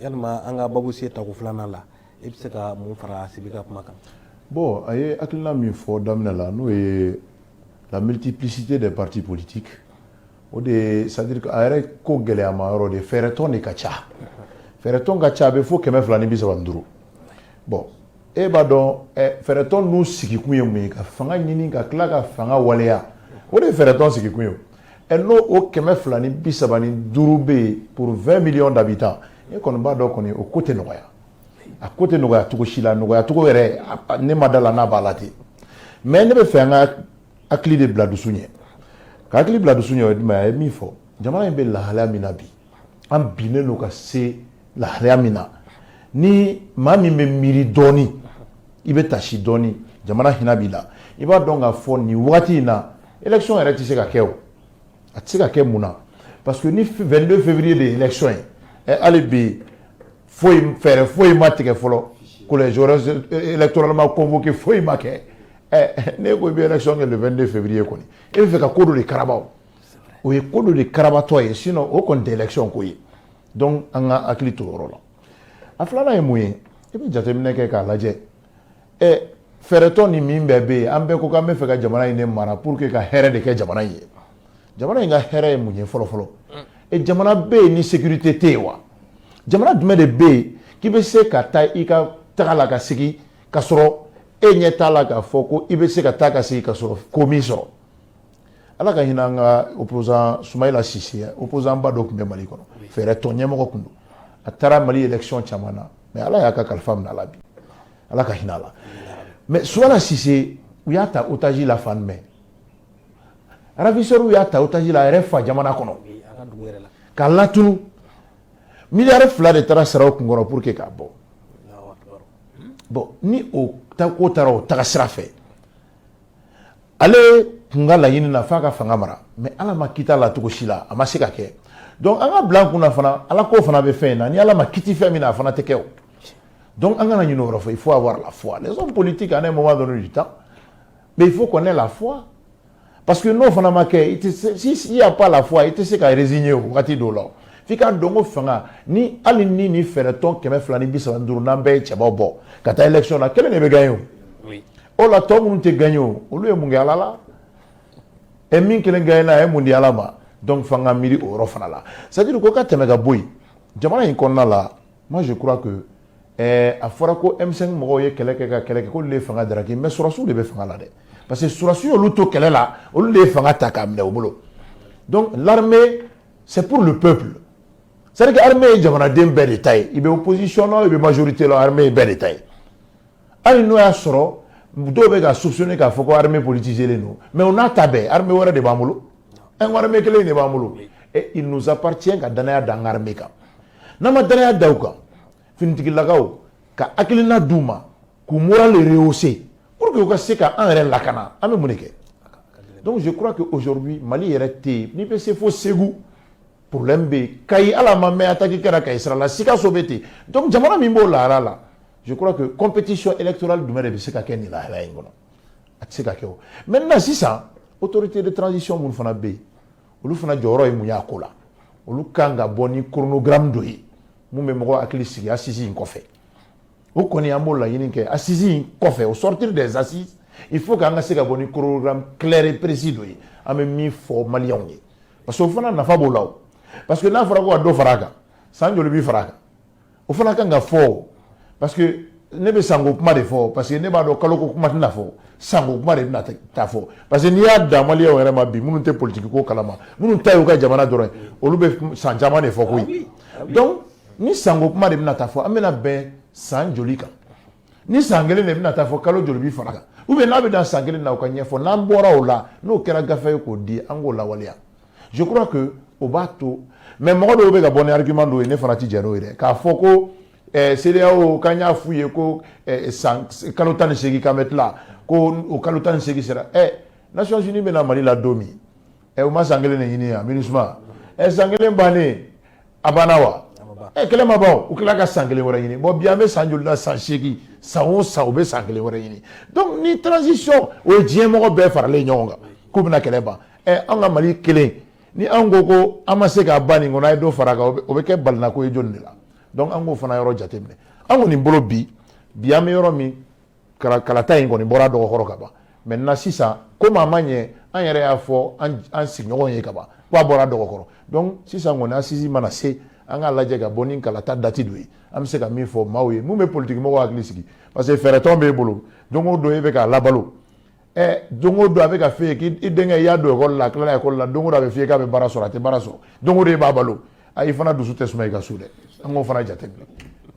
yalima an ka babu se tako filanan la i bɛ se ka mun fara Sibi ka kuma kan. Bon, a ye hakilina min fɔ daminɛ la n'o ye la multiplicité des partis politiques o de c'est-à-dire que a yɛrɛ ko gɛlɛyama yɔrɔ de fɛɛrɛtɔn de ka ca fɛɛrɛtɔn ka ca a bɛ fo 235 bon e b'a dɔn fɛɛrɛtɔn n'u sigikun ye mun ye ka fanga ɲini ka tila ka fanga waleya o de ye fɛɛrɛtɔn sigikun ye n'o o 235 bɛ yen pour 20 millions d'habitants e kɔni b'a dɔn kɔni o ko tɛ nɔgɔya a ko tɛ nɔgɔya cogo si la nɔgɔya cogo yɛrɛ ne ma da la n'a b'a la ten mais ne bɛ fɛ an ka hakili de bila dusu ɲɛ ka hakili bila dusu ɲɛ o ye jumɛn ye a ye min fɔ jamana in bɛ lahalaya min na bi an binnen don ka se lahalaya min na ni maa min bɛ miiri dɔɔni i bɛ tasi dɔɔni jamana hinɛ b'i la i b'a dɔn k'a fɔ nin wagati in na élection yɛrɛ tɛ se ka kɛ o a tɛ se ka kɛ mun na parce que ni 22 février de ye élection ye hali bi fɛɛrɛ foyi ma tigɛ fɔlɔ collège électoralement convoqué foyi ma kɛ ne ko i bɛ élection kɛ le 22 février kɔni e bɛ fɛ ka ko dɔ de karaba o ye ko dɔ de karabatɔ ye sinon o kɔni tɛ élection ko ye donc an ka hakili to o yɔrɔ la a filanan ye mun ye i bɛ jateminɛ kɛ k'a lajɛ fɛɛrɛtɔ ni min bɛɛ bɛ yen an bɛɛ ko k'an bɛ fɛ ka jamana in de mara pour que ka hɛrɛ de kɛ jamana in ye jamana in ka hɛrɛ ye mun ye fɔlɔ fɔlɔ jamana bɛ yen ni sécurité tɛ yen wa jamana jumɛn de bɛ yen k'i bɛ se ka taa i ka taga la ka segin ka sɔrɔ e ɲɛ t'a la k'a fɔ ko i bɛ se ka taa ka segin ka sɔrɔ ko min sɔrɔ ala ka hinɛ an ka opposant Soumaïla Cissé opposant ba dɔ tun bɛ Mali kɔnɔ fɛɛrɛtɔ ɲɛmɔgɔ tun don a taara Mali élection caman na mais ala y'a ka kalifa minɛ a la bi ala ka hinɛ a la mais Soumaïla Cissé u y'a ta otage la fan mɛn ravisseur u y'a ta otage la a yɛrɛ fa jamana kɔnɔ k'a latunu miliyari 2 de taara sara o kun kɔrɔ pour que k'a bɔ bon ni o ko taara o taga sira fɛ ale kun ka laɲini na f'a ka fanga mara mais ala ma kita la cogo si la a ma se ka kɛ donc an ka bila an kunna fana ala ko fana bɛ fɛn in na ni ala ma kiti fɛn min na a fana tɛ kɛ o donc an kana ɲinɛ o yɔrɔ fɔ il faut avoir la foi les hommes politiques à un moment donné du temps mais il faut qu'on ait la foi parce que n'o fana ma kɛ s'il y a pas la foi i tɛ se ka résigner o wagati dɔw la f'i ka dɔn ko fanga ni hali ni fɛɛrɛ tɔn 235 n'an bɛɛ ye cɛbaw bɔ ka taa élection na kelen de bɛ gagner o la tɔ minnu tɛ gagner o olu ye mun kɛ ala la et min kelen gagner na a ye mun di ala ma donc fanga miiri o yɔrɔ fana la c'est à dire ko ka tɛmɛ ka bɔ yen jamana in kɔnɔna la moi je crois que a fɔra ko M5 mɔgɔw ye kɛlɛ kɛ ka kɛlɛ kɛ k'olu de ye fanga daraki mais surasiw de bɛ fanga la dɛ parce que surasiw y'olu to kɛlɛ la olu de ye fanga ta k'a minɛ u bolo donc l'armée c'est pour le peuple c'est-à-dire que armée ye jamanaden bɛɛ de ta ye i bɛ opposition la i bɛ majorité la armée ye bɛɛ de ta ye hali n'o y'a sɔrɔ dɔw bɛ ka soupçonner k'a fɔ ko armée politiselen don mais o n'a ta bɛɛ armée wɛrɛ de b'an bolo an ko armée kelen de b'an bolo et il nous appartient ka danaya da an ka armée kan n'an ma danaya da u kan finitigilakaw ka hakilina d'u ma k'u moral rehausser pour que u ka se ka an yɛrɛ lakana an bɛ mun de kɛ donc je crois que aujourd'hui Mali yɛrɛ tɛ yen n'i bɛ se fo Segu problème bɛ yen Kayi ala ma mɛn attaque kɛra Kayi sira la Sikaso bɛ ten donc jamana min b'o lahara la je crois que compétition électorale jumɛn de bɛ se ka kɛ nin lahara in kɔnɔ a tɛ se ka kɛ o maintenant sisan autorité de transition minnu fana bɛ yen olu fana jɔyɔrɔ ye mun y'a ko la olu kan ka bɔ ni chronogramme dɔ ye mun bɛ mɔgɔ hakili sigi assise in kɔfɛ o kɔni an b'o laɲini kɛ assise in kɔfɛ au sortir des assises il faut qu'an ka se ka bɔ ni chronogramme clair et précis dɔ ye an bɛ min fɔ maliyɛnw ye parce que o fana nafa b'o la o parce que n'a fɔra ko ka dɔ fara a kan san joli b'i fara a kan o fana kan ka fɔ o parce que ne bɛ sanko kuma de fɔ parce que ne b'a dɔn kaloko kuma tɛna fɔ sanko kuma de bɛna taa fɔ parce que n'i y'a da maliyɛnw yɛrɛ ma bi minnu tɛ politique ko kalama minnu ta y'u ka jamana dɔrɔn ye olu bɛ san caman de fɔ koyi donc ni sanko kuma de bɛna taa fɔ an bɛna bɛn san joli kan ni san kelen de bɛna taa fɔ kalo joli b'i fara a kan ou bien n'a bɛ dan san kelen na o ka ɲɛfɔ n'an bɔra o la n'o kɛra gafe ye k'o di an k'o lawaleya je crois que o b'a to mais mɔgɔ dɔw bɛ ka bɔ ni argument dɔw ye ne fana tɛ jɛn n'o ye dɛ k'a fɔ ko CEDEAO k'an y'a f'u ye ko kalo 18 k'an bɛ tila ko o kalo 18 sera Nations Unies bɛna Mali la don min o ma san kelen de ɲini yan MINUSMA san kelen bannen a banna wa kɛlɛ ma ban u tila ka san kelen wɛrɛ ɲini bon bi an bɛ san joli la san 8 san o san u bɛ san kelen wɛrɛ ɲini donc ni transition o ye diɲɛ mɔgɔ bɛɛ faralen ɲɔgɔn kan k'u bɛna kɛlɛ ban an ka Mali kelen ni an ko an ma se k'a ban nin kɔnɔ a ye dɔ fara a kan o bɛ kɛ balinako ye jɔnni de la donc an k'o fana yɔrɔ jateminɛ an kɔni bolo bi an bɛ yɔrɔ min kalata in kɔni bɔra dɔgɔkɔrɔ ka ban maintenant sisan komi a ma ɲɛ an yɛrɛ y'a fɔ an sigiɲɔgɔn ye ka ban k'a bɔra dɔgɔkɔrɔ donc sisan kɔni assise mana se an k'a lajɛ ka bɔ ni kalata date dɔ ye an bɛ se ka min fɔ maaw ye mun bɛ politique mɔgɔw hakili sigi parce que fɛɛrɛ tɔn b'e bolo don o don e bɛ k'a labalo don o don a bɛ ka f'e ye k'i denkɛ i y'a don ekɔli la a tilala ekɔli la don o don a bɛ f'e ye k'a bɛ baara sɔrɔ a tɛ baara sɔrɔ don o don e b'a balo i fana dusu tɛ suma i ka so dɛ an k'o fana jateminɛ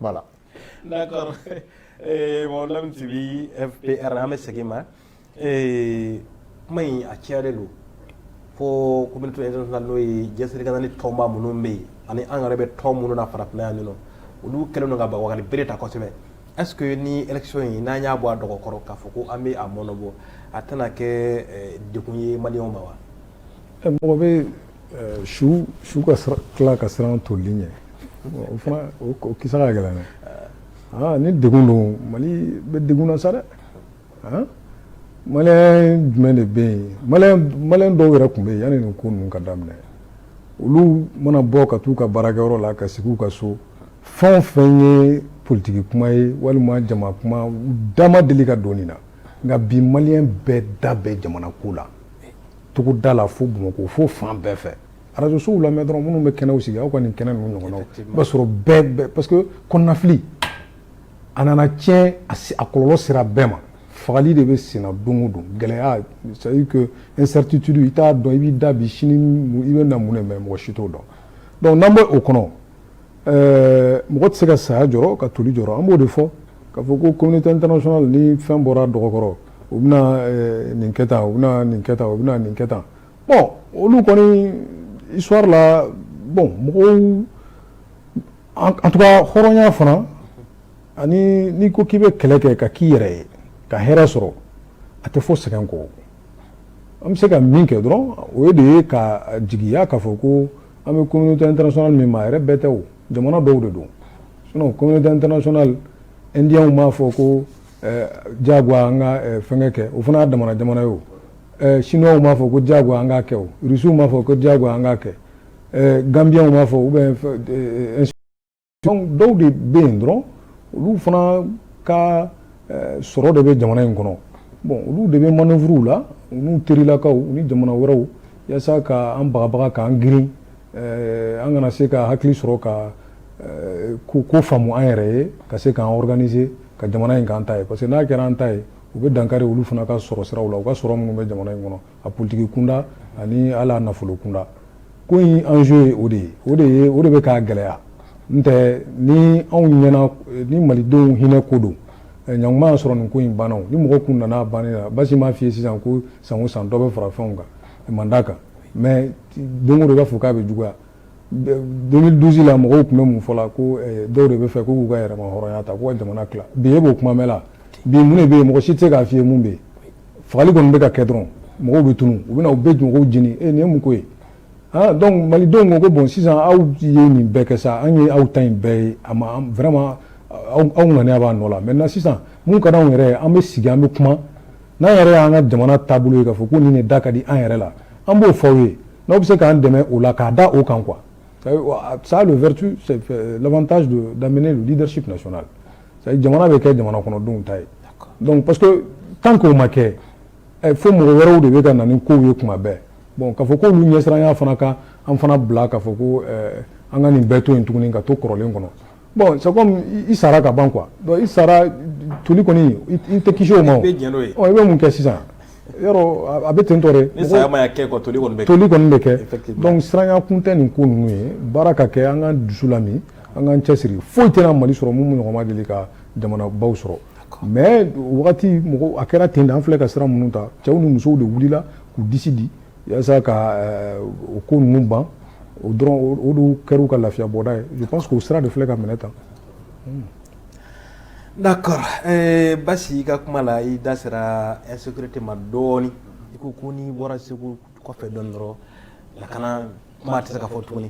voilà. D'accord. Mon nom Tibi FPR an bɛ segin ma kuma in a cayalen don fo communauté internationale n'o ye jɛnsɛnɛkɛla ni tɔnba minnu bɛ yen ani an yɛrɛ bɛ tɔn minnu na farafinna yan nɔ olu kɛlen don ka Bakari bere ta kosɛbɛ est-ce que ni élection in n'an y'a bɔ a dɔgɔkɔrɔ k'a fɔ ko an bɛ a mɔnɔbɔ a tɛna kɛ dekun ye maliyɛnw ma wa. mɔgɔ bɛ su ka tila ka siran toli ɲɛ o fana o kisa ka gɛlɛn dɛ ni degun don Mali bɛ degun na sa dɛ maliyɛn jumɛn de bɛ yen maliyɛn dɔw yɛrɛ tun bɛ yen yanni nin ko ninnu ka daminɛ olu mana bɔ ka t'u ka baarakɛyɔrɔ la ka sigi u ka so fɛn o fɛn ye politiki kuma ye walima jama kuma da ma deli ka don nin na nka bi maliyɛn bɛɛ da bɛ jamana ko la togoda la fo Bamakɔ fo fan bɛɛ fɛ radio sow lamɛn dɔrɔn minnu bɛ kɛnɛw sigi aw ka nin kɛnɛ ninnu ɲɔgɔnnaw i b'a sɔrɔ bɛɛ parce que kɔnɔnafili a nana tiɲɛ a kɔlɔlɔ sera bɛɛ ma fagali de bɛ senna don o don gɛlɛya c'est à dire que incertitude i t'a dɔn i b'i da bi sini i bɛ na mun de mɛ mɔgɔ si t'o dɔn donc n'an bɛ o kɔnɔ mɔgɔ tɛ se ka saya jɔrɔ ka toli jɔrɔ an b'o de fɔ k'a fɔ ko communauté internationale ni fɛn bɔra dɔgɔkɔrɔ u bɛna nin kɛ tan u bɛna nin kɛ tan u bɛna nin kɛ tan bon olu kɔni histoire la bon mɔgɔw en tout cas hɔrɔnya fana ani n'i ko k'i bɛ kɛlɛ kɛ ka k'i yɛrɛ ye ka hɛrɛ sɔrɔ a tɛ fɔ sɛgɛn kɔ an bɛ se ka min kɛ dɔrɔn o ye de ye ka jigiya k'a fɔ ko an bɛ communauté internationale min ma a yɛrɛ bɛɛ tɛ o jamana dɔw de don sinon communauté internationale indiens m'a fɔ ko diyagoya an ka fɛnkɛ kɛ o fana y'a damana jamana ye o chinois m'a fɔ ko diyagoya an k'a kɛ o russiw m'a fɔ ko diyagoya an k'a kɛ gambiens m'a fɔ ou bien donc dɔw de bɛ yen dɔrɔn olu fana ka sɔrɔ de bɛ jamana in kɔnɔ bon olu de bɛ manœuvre la u n'u terilakaw ni jamana wɛrɛw yaasa ka an bagabaga k'an girin an kana se ka hakili sɔrɔ ka ko faamu an yɛrɛ ye ka se k'an organiser ka jamana in k'an ta ye parce que n'a kɛra an ta ye u bɛ dankari olu fana ka sɔrɔ siraw la u ka sɔrɔ minnu bɛ jamana in kɔnɔ a politiki kunda ani ala nafolo kunda ko in enjeu ye o de bɛ k'a gɛlɛya n tɛ ni anw ɲɛna ni malidenw hinɛ ko don ɲankuma y'a sɔrɔ nin ko in banna ni mɔgɔ kun nana banni la basi m'a f'i ye sisan ko san o san dɔ bɛ fara fɛnw kan man d'a kan mais don o don i b'a fɔ k'a bɛ juguya 2012 la mɔgɔw tun bɛ mun fɔ la ko dɔw de bɛ fɛ ko k'u ka yɛrɛma hɔrɔnya ta ko ka jamana tila bi e b'o kuma mɛn la bi mun de bɛ yen mɔgɔ si tɛ se k'a f'i ye mun bɛ yen fagali kɔni bɛ ka kɛ dɔrɔn mɔgɔw bɛ tunu u bɛ na u bɛ mɔgɔw jeni nin ye mun ko ye donc malidenw ko ko bon sisan aw ye nin bɛɛ kɛ sa an ye aw ta in bɛɛ ye a ma vraiment aw ŋaniya b'a nɔ la maintenant sisan mun ka d'anw yɛrɛ ye an bɛ sigi an bɛ kuma n'an yɛrɛ y'an ka jamana taabolo ye k'a fɔ ko nin de da ka di an yɛrɛ la an b'o fɔ aw ye n'aw bɛ se k'an dɛmɛ o la k'a da o kan quoi ça a le vertu c'est l'avantage d'amener le leadership national jamana bɛ kɛ jamana kɔnɔdenw ta ye donc parce que tant que o ma kɛ fo mɔgɔ wɛrɛw de bɛ ka na ni kow ye kuma bɛɛ bon k'a fɔ k'olu ɲɛsiranya fana ka an fana bila k'a fɔ ko an ka nin bɛɛ to yen tuguni ka to kɔrɔlen kɔnɔ bon c'est comme i sara ka ban quoi donc i sara toli kɔni i tɛ kisi o ma o i bɛ mun kɛ sisan yɔrɔ a bɛ ten tɔ de ni saya ma kɛ quoi toli kɔni bɛ kɛ donc siranya kun tɛ nin ko ninnu ye baara ka kɛ an ka dusu lami an k'an cɛsiri foyi tɛna Mali sɔrɔ mun ɲɔgɔn ma deli ka jamanabaw sɔrɔ mais wagati mɔgɔ a kɛra ten de an filɛ ka sira minnu ta cɛw ni musow de wulila k'u disi di yaasa ka o ko ninnu ban o dɔrɔn o de kɛra ka lafiya bɔda ye je pense que o sira de filɛ ka minɛ tan. D'accord Basi i ka kuma la i da sera insécurité ma dɔɔni i ko ko n'i bɔra Segu kɔfɛ dɔɔni dɔrɔn lakana kuma tɛ se ka fɔ tuguni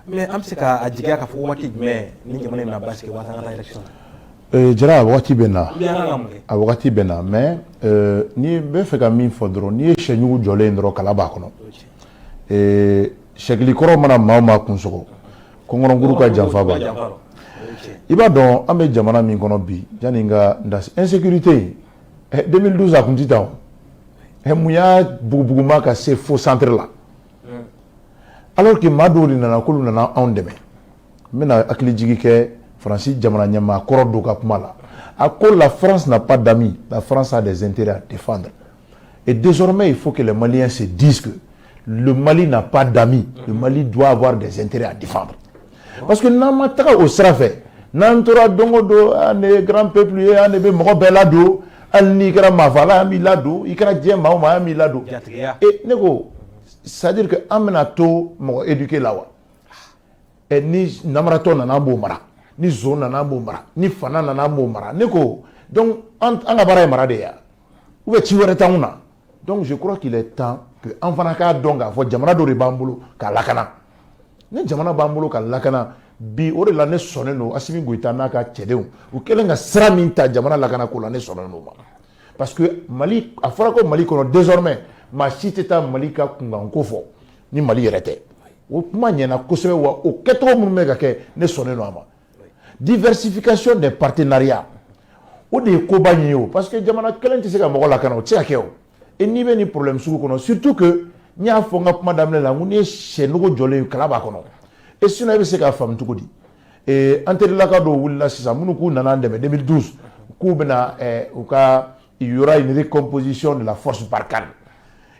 mais an bɛ se ka a jigiya k'a fɔ waati jumɛn ni jamana in na basi kɛ waasa an ka taa élection Jara a wagati bɛ na a wagati bɛ na mais n'i bɛ fɛ ka min fɔ dɔrɔn n'i ye sɛɲugu jɔlen dɔrɔn kala b'a kɔnɔ sɛkilikɔrɔ mana maa o maa kun sɔgɔ kɔnkɔnɔnkuru ka janfa b'a la i b'a dɔn an bɛ jamana min kɔnɔ bi yanni n ka n da se insécurité 2012 a kun tɛ tan o mun y'a bugubuguma ka se fo centre la alors que maa dɔw de nana k'olu nana anw dɛmɛ n bɛna hakilijigi kɛ Faransi jamana ɲɛmaa kɔrɔ dɔw ka kuma la a ko la France n'a pas d'amis la France a des intérêts à défendre et désormais il faut que les Maliens se disent que le Mali n'a pas d'amis le Mali doit avoir des intérêts à défendre parce que n'an ma taga o sira fɛ n'an tora don o don an de ye grand peuple ye an de bɛ mɔgɔ bɛɛ ladon hali n'i kɛra maafala an b'i ladon i kɛra diɲɛ maa o maa an b'i ladon et ne ko c'est à dire que an bɛna to mɔgɔ éduqué la wa ni namaratɔ nana an b'o mara ni zo nana an b'o mara ni fana nana an b'o mara ne ko donc an ka baara ye mara de ye ou bien ci wɛrɛ t'anw na donc je crois qu'il est temps que an fana k'a dɔn k'a fɔ jamana dɔ de b'an bolo k'a lakana ni jamana b'an bolo ka lakana bi o de la ne sɔnnen don Asimi Goïta n'a ka cɛdenw u kɛlen ka sira min ta jamana lakana ko la ne sɔnnen don ma parce que Mali a fɔra ko Mali kɔnɔ désormais maa si tɛ taa Mali ka kunkanko fɔ ni Mali yɛrɛ tɛ o kuma ɲɛna kosɛbɛ wa o kɛcogo minnu bɛ ka kɛ ne sɔnnen don a ma diversification des partenariats o de ye koba ɲɛ ye o parce que jamana kelen tɛ se ka mɔgɔ lakana o tɛ se ka kɛ o et n'i bɛ nin problème sugu kɔnɔ surtout que n y'a fɔ n ka kuma daminɛ la n ko n'i ye sɛnogo jɔlen ye kala b'a kɔnɔ et sinon i bɛ se k'a faamu cogo di an terilaka dɔw wulila sisan minnu k'u nana an dɛmɛ 2012 k'u bɛna u ka il y aura une recomposition de la force Barkhane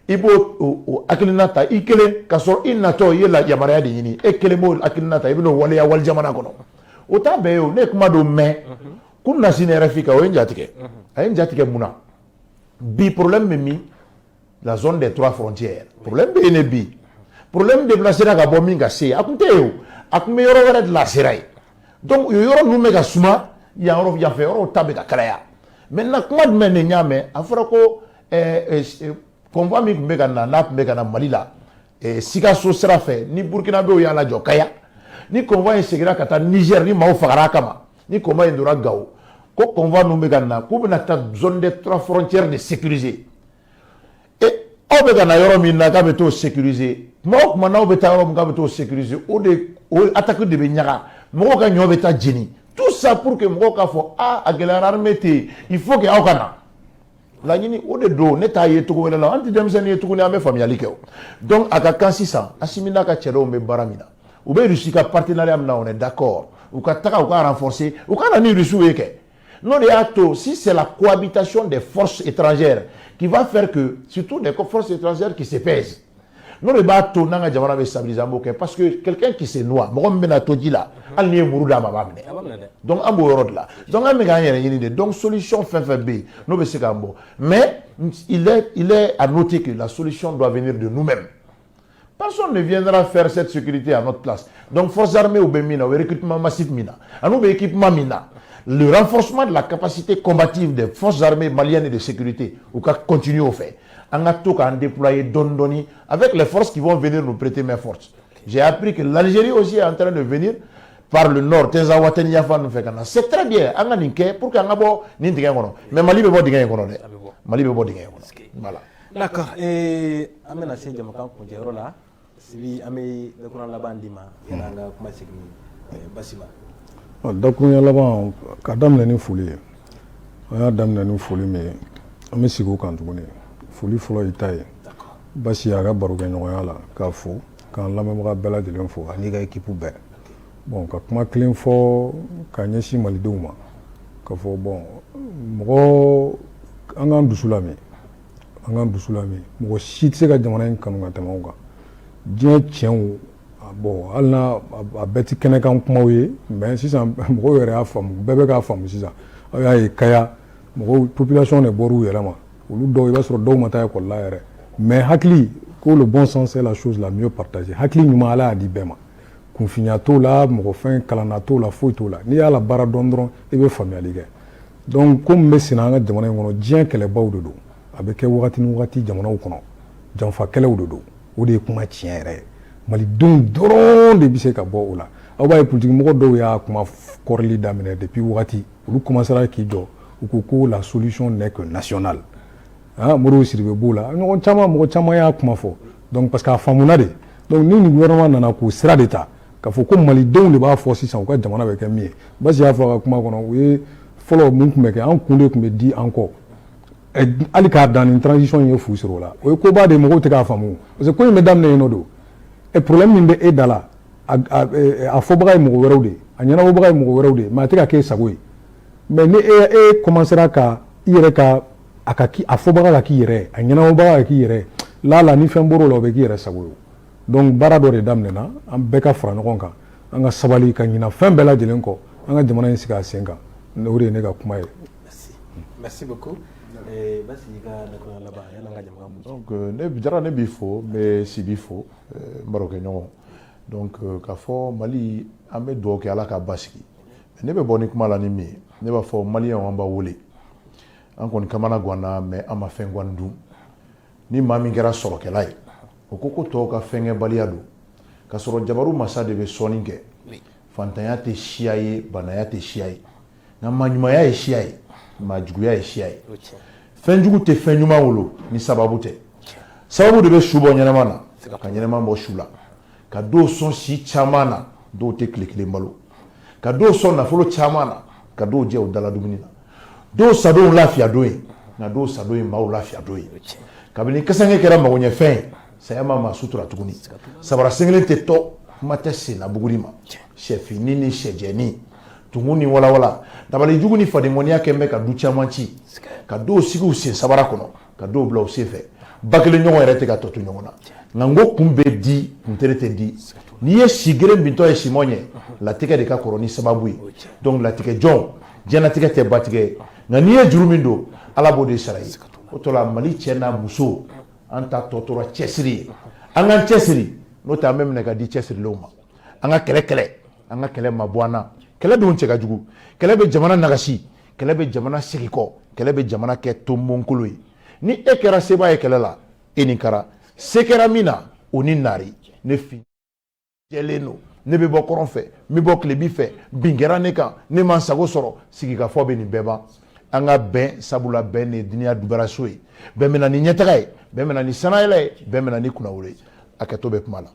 i b'o o hakilina ta i kelen ka sɔrɔ i natɔ i ye yamaruya de ɲini e kelen b'o hakilina ta i bɛn'o waleya wali jamana kɔnɔ o t'a bɛɛ ye o ne ye kuma dɔ mɛn kun na sine rafika o njatike ay njatike muna bi problème mi la zone des 3 frontières problème be ne bi problème de blasera ga bo minga se akunte yo akume yoro wara de la serai donc yoro nu mega suma ya yoro ya fe yoro tabe ka kraya maintenant kuma de men nyame afra ko convoi mi mega na mega na malila sika so sera fe ni burkina be o ya la jokaya ni convoi segira kata Niger ni maw fagara kama ni convoi ndura gawo ko convoi nu mega na ko na ta zone des 3 frontières de sécuriser et au be na yoro mi na ka be to sécuriser mo kuma na o be ta yoro ga be to sécuriser o de attaque de be nyaga mo ka nyo be ta jeni tout ça pour que mo ka fo a gelar armée il faut que awkana la nyini o de do ne ta yetu ko la anti demsen yetu ko ni ame familiali keo donc aka kansi sa asimina ka chero me baramina ou be rusi ka partenariat na on est d'accord ou ka taka ou ka renforcer ou ka na ni rusu yeke non de acto si c'est la cohabitation des forces étrangères qui va faire que surtout des forces étrangères qui se pèsent non de bato nanga jamana be stabiliser mboke parce que quelqu'un qui se noie mo mena toji la al ni muruda ma bamne donc ambo yorod la donc am ga yere yini de donc solution fin B no be se gambo mais il est à noter que la solution doit venir de nous-mêmes. Personne ne viendra faire cette sécurité à notre place. Donc forces armées ou bemina ou recrutement massif mina anou be équipement mina le renforcement de la capacité combative des forces armées maliennes et de sécurité ou ka continuer au fait. On a tout qu'à déployer Dondoni avec les forces qui vont venir nous prêter main forte. J'ai appris que l'Algérie aussi est en train de venir par le nord. C'est très bien. On a ninké pour qu'on a beau n'indiquer qu'on mais Mali be beau dingue qu'on Mali be beau dingue qu'on voilà. D'accord. Et amena c'est de makan pour dire là. Si amé de qu'on la bandima yana kuma signi basima. Donc on y a là-bas kadam nani folie. On a dam nani folie mais amé sigo quand on est foli folo itaye basi aga baroge ɲɔgɔnya la k'a fo k'an lamɛnbaga bɛɛ lajɛlen fo ani ka équipe bɛɛ bon ka kuma kelen fɔ ka ɲɛsin malidenw ma ka fɔ bon mɔgɔ an k'an dusu lamɛn mɔgɔ si tɛ se ka jamana in kanu ka tɛmɛ anw kan diɲɛ tiɲɛw bon hali n'a a bɛɛ tɛ kɛnɛkan kumaw ye mais sisan mɔgɔw yɛrɛ y'a faamu bɛɛ bɛ k'a faamu sisan aw y'a ye kaya mɔgɔw population de bɔr'u yɛrɛ ma olu dɔw i b'a sɔrɔ dɔw ma taa école la yɛrɛ mais hakili ko le bon sens c'est la chose la mieux partagée hakili ɲuman ala y'a di bɛɛ ma kunfinya t'o la mɔgɔ fɛn kalanna t'o la foyi t'o la n'i y'a la baara dɔn dɔrɔn i bɛ faamuyali kɛ donc ko min bɛ senna an ka jamana in kɔnɔ diɲɛ kɛlɛbaw de don a bɛ kɛ wagati ni wagati jamanaw kɔnɔ janfa kɛlɛw de don o de ye kuma tiɲɛ yɛrɛ ye malidenw dɔrɔn de bɛ se ka bɔ o la aw b'a ye politikimɔgɔ dɔw y'a kuma kɔrɔli daminɛ depuis wagati olu commencera k'i jɔ u ko ko la solution n'est que nationale Moro Sidibé b'o la mɔgɔ caman y'a kuma fɔ donc parce que a faamuna de donc ni nin gouvernement nana k'o sira de ta k'a fɔ ko malidenw de b'a fɔ sisan u ka jamana bɛ kɛ min ye Basi y'a fɔ a ka kuma kɔnɔ u ye fɔlɔ mun tun bɛ kɛ an kun de tun bɛ di an kɔ hali k'a dan nin transition ye fu sɔrɔ o la o ye koba de mɔgɔw tɛ k'a faamu parce que ko in bɛ daminɛ yen nɔ don et problème min bɛ e da la a fɔbaga ye mɔgɔ wɛrɛw de a ɲɛnabɔbaga ye mɔgɔ wɛrɛw de mais a tɛ ka k'e sago ye mais ni e commencera ka i yɛrɛ ka a fɔbaga ka k'i yɛrɛ a ɲɛnabɔbaga ka k'i yɛrɛ la ni fɛn bɔr'o la o bɛ k'i yɛrɛ sago ye donc baara dɔ de daminɛna an bɛɛ ka fara ɲɔgɔn kan an ka sabali ka ɲina fɛn bɛɛ lajɛlen kɔ an ka jamana in sigi a sen kan o de ye ne ka kuma ye. Merci beaucoup. Basi ka nakɔ laban yan'an ka jamana mun. Donc jara ne b'i fo n bɛ Sibi fo n barokɛ ɲɔgɔn donc k'a fɔ Mali an bɛ dugawu kɛ Ala ka basigi ne bɛ bɔ ni kuma la ni min ye ne b'a fɔ Maliyɛnw an b'a wele an kɔni kamana ganna mais an ma fɛn gan dun ni maa min kɛra sɔrɔkɛla ye o ko tɔw ka fɛnkɛbaliya don ka sɔrɔ jabaru masa de bɛ sɔnni kɛ fantanya tɛ siya ye banaya tɛ siya ye nka maaɲumanya ye siya ye maajuguya ye siya ye fɛnjugu tɛ fɛn ɲuman wolo ni sababu tɛ sababu de bɛ su bɔ ɲɛnama na ka ɲɛnama bɔ su la ka dɔw sɔn si caman na dɔw tɛ tile kelen balo ka dɔw sɔn nafolo caman na ka dɔw jɛ o dala dumuni na dɔw sadon lafiya don ye nka dɔw sadon ye maaw lafiya don ye kabini kasange kɛra magoɲɛfɛn ye saya ma sutura tuguni sabara sengelen tɛ tɔ kuma tɛ senna buguri ma sɛfini ni sɛjɛni tumu ni walawala dabali jugu ni fadimɔniya kɛ bɛ ka du caman ci ka dɔw sigi u sen sabara kɔnɔ ka dɔw bila u sen fɛ ba kelen ɲɔgɔn yɛrɛ tɛ ka tɔ to ɲɔgɔn na nka n ko kun bɛ di kun tere tɛ di n'i ye si geren bintɔ ye simɔ ɲɛ latigɛ de ka kɔrɔ ni sababu ye donc latigɛ jɔn jɛnatigɛ tɛ batigɛ nka n'i ye juru min don ala b'o de sara ye o tɔ la mali cɛ n'a muso an ta tɔ tora cɛsiri ye an k'an cɛsiri n'o tɛ an bɛ minɛ ka di cɛsirilenw ma an ka kɛlɛ an ka kɛlɛ ma bɔ an na kɛlɛ dun cɛ ka jugu kɛlɛ bɛ jamana nagasi kɛlɛ bɛ jamana segin kɔ kɛlɛ bɛ jamana kɛ tonbonkolo ye ni e kɛra sebaa ye kɛlɛ la e nin kɛra se kɛra min na o ni naari ne fin jɛlen don ne bɛ bɔ kɔrɔn fɛ n bɛ bɔ tilebi fɛ bin kɛra ne kan ne ma n sago sɔrɔ sigikafɔ bɛ nin bɛɛ ban an ka bɛn sabula bɛn de ye duniya dubaraso ye bɛn bɛ na ni ɲɛtaga ye bɛn bɛ na ni sanayɛlɛ ye bɛn bɛ na ni kunnawolo ye a kɛtɔ bɛ kuma la.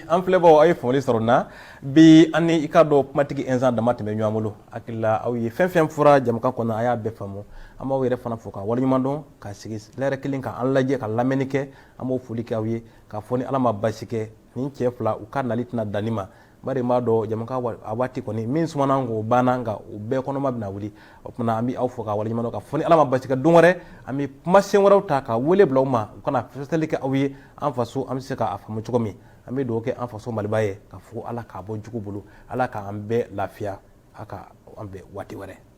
an filɛbaw aw ye faamuyali sɔrɔ na bi an ni i ka dɔn kumatigi Inzan dama tɛmɛ ɲɔgɔn bolo hakilila aw ye fɛn fɛn fɔra jamukan kɔnɔ a y'a bɛɛ faamu an b'aw yɛrɛ fana fo ka waleɲuman dɔn ka sigi lɛrɛ kelen kan an lajɛ ka lamɛnni kɛ an b'o foli kɛ aw ye k'a fɔ ni ala ma basi kɛ nin cɛ fila u ka nali tɛna danni ma bari m'a dɔn jamukan a waati kɔni min sumana k'o banna nka u bɛɛ kɔnɔma bɛna wuli o tuma an bɛ aw fo ka waleɲuman dɔn ka fɔ ni ala ma basi kɛ don wɛrɛ an bɛ kumasen wɛrɛw ta ka wele bila aw ma u kana fɛsɛtɛli kɛ aw ye an faso an bɛ se k'a faamu cogo min an bɛ dugawu kɛ an faso maliba ye ka fɔ ala k'a bɔ jugu bolo ala k'an bɛɛ lafiya a ka an bɛɛ waati wɛrɛ